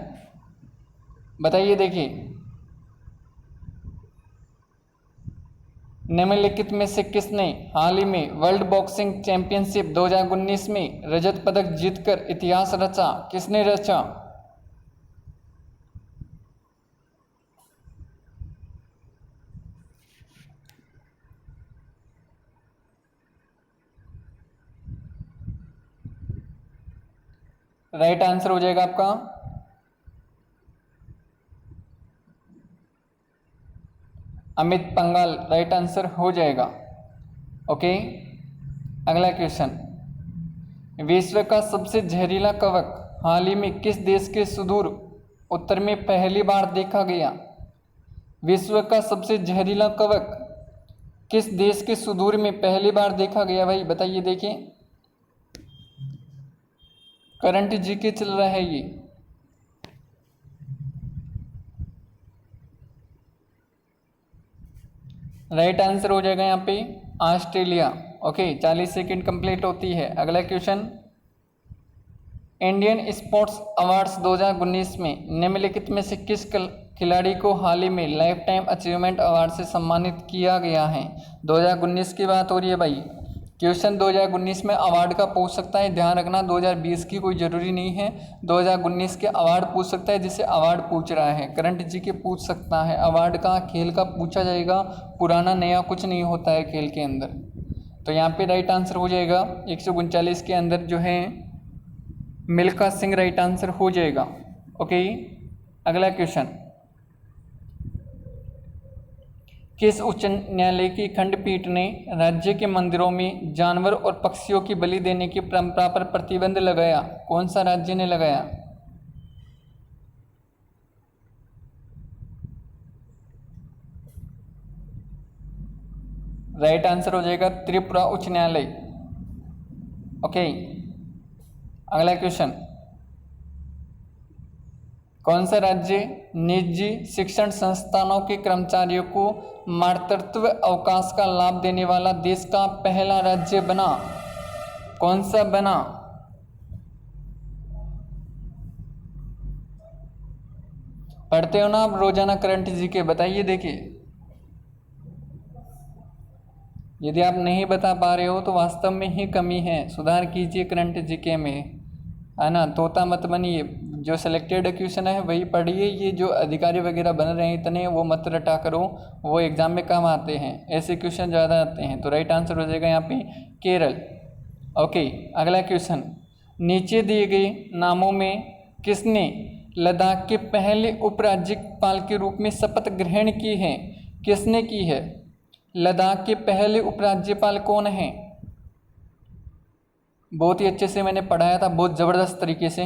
Speaker 1: बताइए, देखिए, निम्नलिखित में से किसने हाल ही में वर्ल्ड बॉक्सिंग चैंपियनशिप 2019 में रजत पदक जीतकर इतिहास रचा? किसने रचा? राइट आंसर हो जाएगा आपका अमित पंघाल, राइट आंसर हो जाएगा। ओके, अगला क्वेश्चन, विश्व का सबसे जहरीला कवक हाल ही में किस देश के सुदूर उत्तर में पहली बार देखा गया? विश्व का सबसे जहरीला कवक किस देश के सुदूर में पहली बार देखा गया भाई? बताइए, देखिए, करंट जीके चल रहा है ये। राइट आंसर हो जाएगा यहाँ पे ऑस्ट्रेलिया। ओके, 40 सेकंड कंप्लीट होती है। अगला क्वेश्चन, इंडियन स्पोर्ट्स अवार्ड्स 2019 में निम्नलिखित में से किस खिलाड़ी को हाल ही में लाइफ टाइम अचीवमेंट अवार्ड से सम्मानित किया गया है? 2019 की बात हो रही है भाई। क्वेश्चन 2019 में अवार्ड का पूछ सकता है, ध्यान रखना 2020 की कोई ज़रूरी नहीं है। 2019 के अवार्ड पूछ सकता है जिससे अवार्ड पूछ रहा है। करंट जी के पूछ सकता है, अवार्ड का खेल का पूछा जाएगा, पुराना नया कुछ नहीं होता है खेल के अंदर। तो यहाँ पे राइट आंसर हो जाएगा 139 के अंदर जो है मिल्खा सिंह राइट आंसर हो जाएगा। ओके, अगला क्वेश्चन, किस उच्च न्यायालय की खंडपीठ ने राज्य के मंदिरों में जानवर और पक्षियों की बलि देने की परंपरा पर प्रतिबंध लगाया? कौन सा राज्य ने लगाया? राइट आंसर हो जाएगा त्रिपुरा उच्च न्यायालय। ओके, अगला क्वेश्चन, कौन सा राज्य निजी शिक्षण संस्थानों के कर्मचारियों को मातृत्व अवकाश का लाभ देने वाला देश का पहला राज्य बना? कौन सा बना? पढ़ते हो ना आप रोजाना करंट जी के, बताइए। देखिए, यदि आप नहीं बता पा रहे हो तो वास्तव में ही कमी है, सुधार कीजिए करंट जीके में, है ना। तोता मत बनिए, जो सिलेक्टेड क्वेश्चन है वही पढ़िए। ये जो अधिकारी वगैरह बन रहे हैं इतने, वो मत रटा करो, वो एग्जाम में कम आते हैं, ऐसे क्वेश्चन ज़्यादा आते हैं। तो राइट आंसर हो जाएगा यहाँ पे केरल। ओके, अगला क्वेश्चन, नीचे दिए गए नामों में किसने लद्दाख के पहले उपराज्यपाल के रूप में शपथ ग्रहण की है? किसने की है? लद्दाख के पहले उपराज्यपाल कौन हैं? बहुत ही अच्छे से मैंने पढ़ाया था, बहुत ज़बरदस्त तरीके से।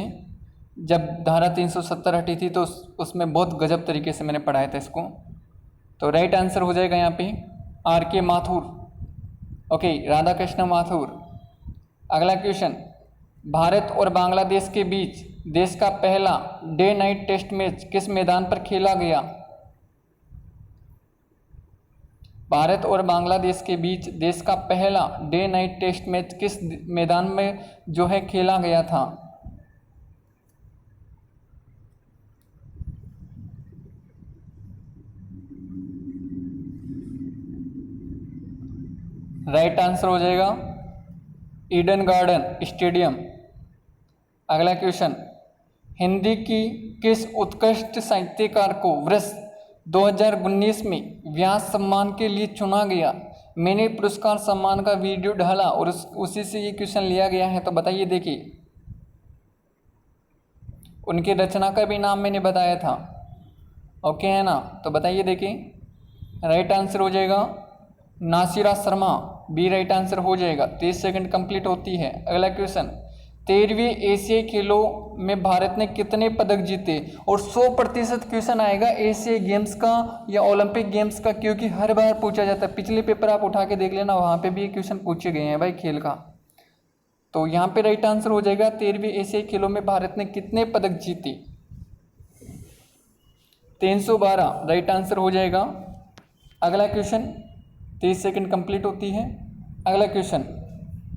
Speaker 1: जब धारा 370 हटी थी तो उसमें बहुत गजब तरीके से मैंने पढ़ाया था इसको। तो राइट आंसर हो जाएगा यहाँ पे RK माथुर। ओके, राधा कृष्ण माथुर। अगला क्वेश्चन, भारत और बांग्लादेश के बीच देश का पहला डे नाइट टेस्ट मैच किस मैदान पर खेला गया? भारत और बांग्लादेश के बीच देश का पहला डे नाइट टेस्ट मैच किस मैदान में जो है खेला गया था? राइट आंसर हो जाएगा ईडन गार्डन स्टेडियम। अगला क्वेश्चन, हिंदी की किस उत्कृष्ट साहित्यकार को वर्ष 2019 में व्यास सम्मान के लिए चुना गया? मैंने पुरस्कार सम्मान का वीडियो डाला और उसी से ये क्वेश्चन लिया गया है। तो बताइए, देखिए, उनके रचना का भी नाम मैंने बताया था। ओके है ना, तो बताइए, देखिए, राइट आंसर हो जाएगा Nasira Sharma, B right answer हो जाएगा। 30 सेकंड कंप्लीट होती है। अगला क्वेश्चन, 13वें एशियाई खेलों में भारत ने कितने पदक जीते? और 100% क्वेश्चन आएगा एशियाई गेम्स का या ओलंपिक गेम्स का, क्योंकि हर बार पूछा जाता है। पिछले पेपर आप उठा के देख लेना, वहाँ पे भी ये क्वेश्चन पूछे गए हैं भाई खेल का। तो यहाँ पे राइट आंसर हो जाएगा 13वें एशियाई खेलों में भारत ने कितने पदक जीते? 312 राइट आंसर हो जाएगा। अगला क्वेश्चन, 30 सेकंड कंप्लीट होती है। अगला क्वेश्चन,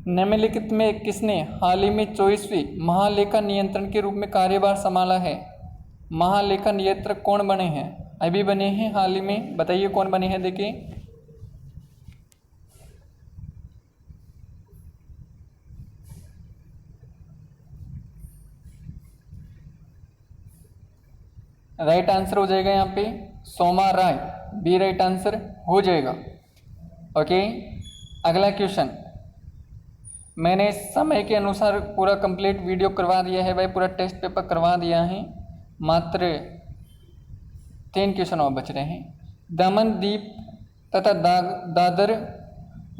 Speaker 1: निम्नलिखित में किसने हाल ही में 24वें महालेखा नियंत्रण के रूप में कार्यभार संभाला है? महालेखा नियंत्रक कौन बने हैं? अभी बने हैं हाल ही में, बताइए कौन बने हैं। देखिए, राइट आंसर हो जाएगा यहाँ पे सोमा राय, बी राइट आंसर हो जाएगा। ओके, अगला क्वेश्चन, मैंने समय के अनुसार पूरा कंप्लीट वीडियो करवा दिया है भाई, पूरा टेस्ट पेपर करवा दिया है। मात्र 3 क्वेश्चन और बच रहे हैं। दमन दीप तथा दादर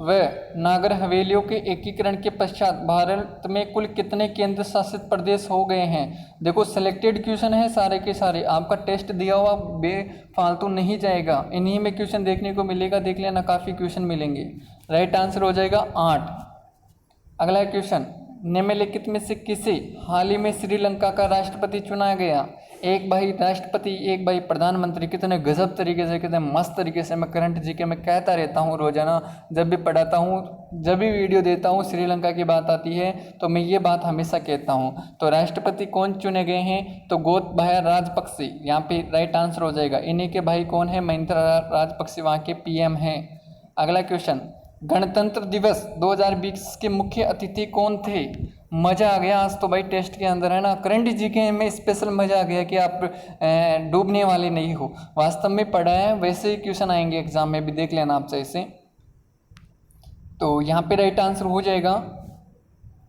Speaker 1: व नागर हवेलियों के एकीकरण के पश्चात भारत में कुल कितने केंद्र शासित प्रदेश हो गए हैं? देखो, सिलेक्टेड क्वेश्चन है सारे के सारे, आपका टेस्ट दिया हुआ बेफालतू नहीं जाएगा, इन्हीं में क्वेश्चन देखने को मिलेगा, देख लेना, काफ़ी क्वेश्चन मिलेंगे। राइट आंसर हो जाएगा 8। अगला क्वेश्चन, निम्नलिखित में से किसे हाल ही में श्रीलंका का राष्ट्रपति चुना गया? एक भाई राष्ट्रपति, एक भाई प्रधानमंत्री। कितने गजब तरीके से, कितने मस्त तरीके से मैं करंट जीके में कहता रहता हूँ रोजाना, जब भी पढ़ाता हूँ, जब भी वीडियो देता हूँ, श्रीलंका की बात आती है तो मैं ये बात हमेशा कहता हूँ। तो राष्ट्रपति कौन चुने गए हैं? तो गोतबाया राजपक्षे, यहाँ पे राइट आंसर हो जाएगा। इन्हीं के भाई कौन है? महिंद्रा राजपक्षे वहाँ के पीएम हैं। अगला क्वेश्चन, गणतंत्र दिवस 2020 के मुख्य अतिथि कौन थे? मज़ा आ गया आज तो भाई, टेस्ट के अंदर है ना, करंट जीके में स्पेशल मज़ा आ गया कि आप डूबने वाले नहीं हो, वास्तव में पढ़ा है। वैसे ही क्वेश्चन आएंगे एग्जाम में भी, देख लेना आप सही से। तो यहाँ पे राइट आंसर हो जाएगा।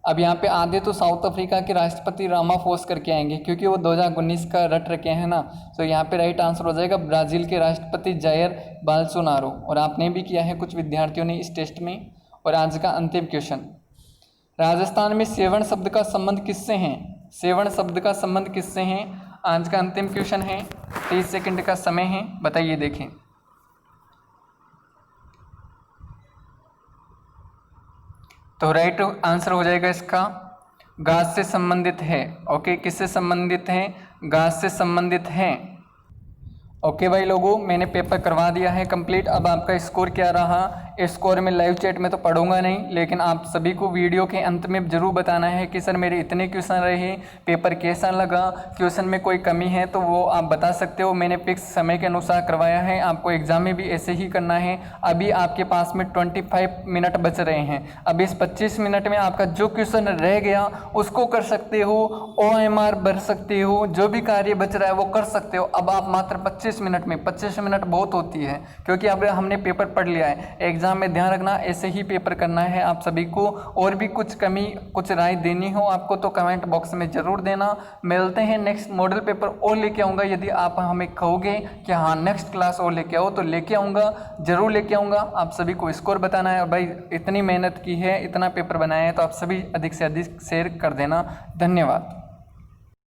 Speaker 1: अब यहाँ पे आधे तो साउथ अफ्रीका के राष्ट्रपति रामाफोस करके आएंगे, क्योंकि वो 2019 का रट रखे हैं ना। तो यहाँ पे राइट आंसर हो जाएगा ब्राज़ील के राष्ट्रपति जायर बोल्सोनारो। और आपने भी किया है कुछ विद्यार्थियों ने इस टेस्ट में। और आज का अंतिम क्वेश्चन, राजस्थान में सेवण शब्द का संबंध किससे है? सेवण शब्द का संबंध किससे है? आज का अंतिम क्वेश्चन है, 30 सेकंड का समय है, बताइए। देखें, तो राइट आंसर हो जाएगा इसका घास से संबंधित है। ओके, किससे संबंधित है? घास से संबंधित है। ओके भाई लोगों, मैंने पेपर करवा दिया है कंप्लीट। अब आपका स्कोर क्या रहा, स्कोर में लाइव चैट में तो पढ़ूंगा नहीं, लेकिन आप सभी को वीडियो के अंत में जरूर बताना है कि सर मेरे इतने क्वेश्चन रहे, पेपर कैसा लगा, क्वेश्चन में कोई कमी है तो वो आप बता सकते हो। मैंने फिक्स समय के अनुसार करवाया है, आपको एग्जाम में भी ऐसे ही करना है। अभी आपके पास में 25 मिनट बच रहे हैं। अब इस 25 मिनट में आपका जो क्वेश्चन रह गया उसको कर सकते हो, OMR भर सकते हो, जो भी कार्य बच रहा है वो कर सकते हो। अब आप मात्र 25 मिनट में, 25 मिनट बहुत होती है, क्योंकि अब हमने पेपर पढ़ लिया है। एग्जाम में ध्यान रखना, ऐसे ही पेपर करना है आप सभी को। और भी कुछ कमी, कुछ राय देनी हो आपको तो कमेंट बॉक्स में जरूर देना। मिलते हैं नेक्स्ट मॉडल पेपर और लेके आऊँगा। यदि आप हमें कहोगे कि हाँ नेक्स्ट क्लास और लेके आओ, तो लेके आऊँगा, जरूर लेके आऊँगा। आप सभी को स्कोर बताना है। और भाई इतनी मेहनत की है, इतना पेपर बनाया है, तो आप सभी अधिक से अधिक शेयर कर देना। धन्यवाद।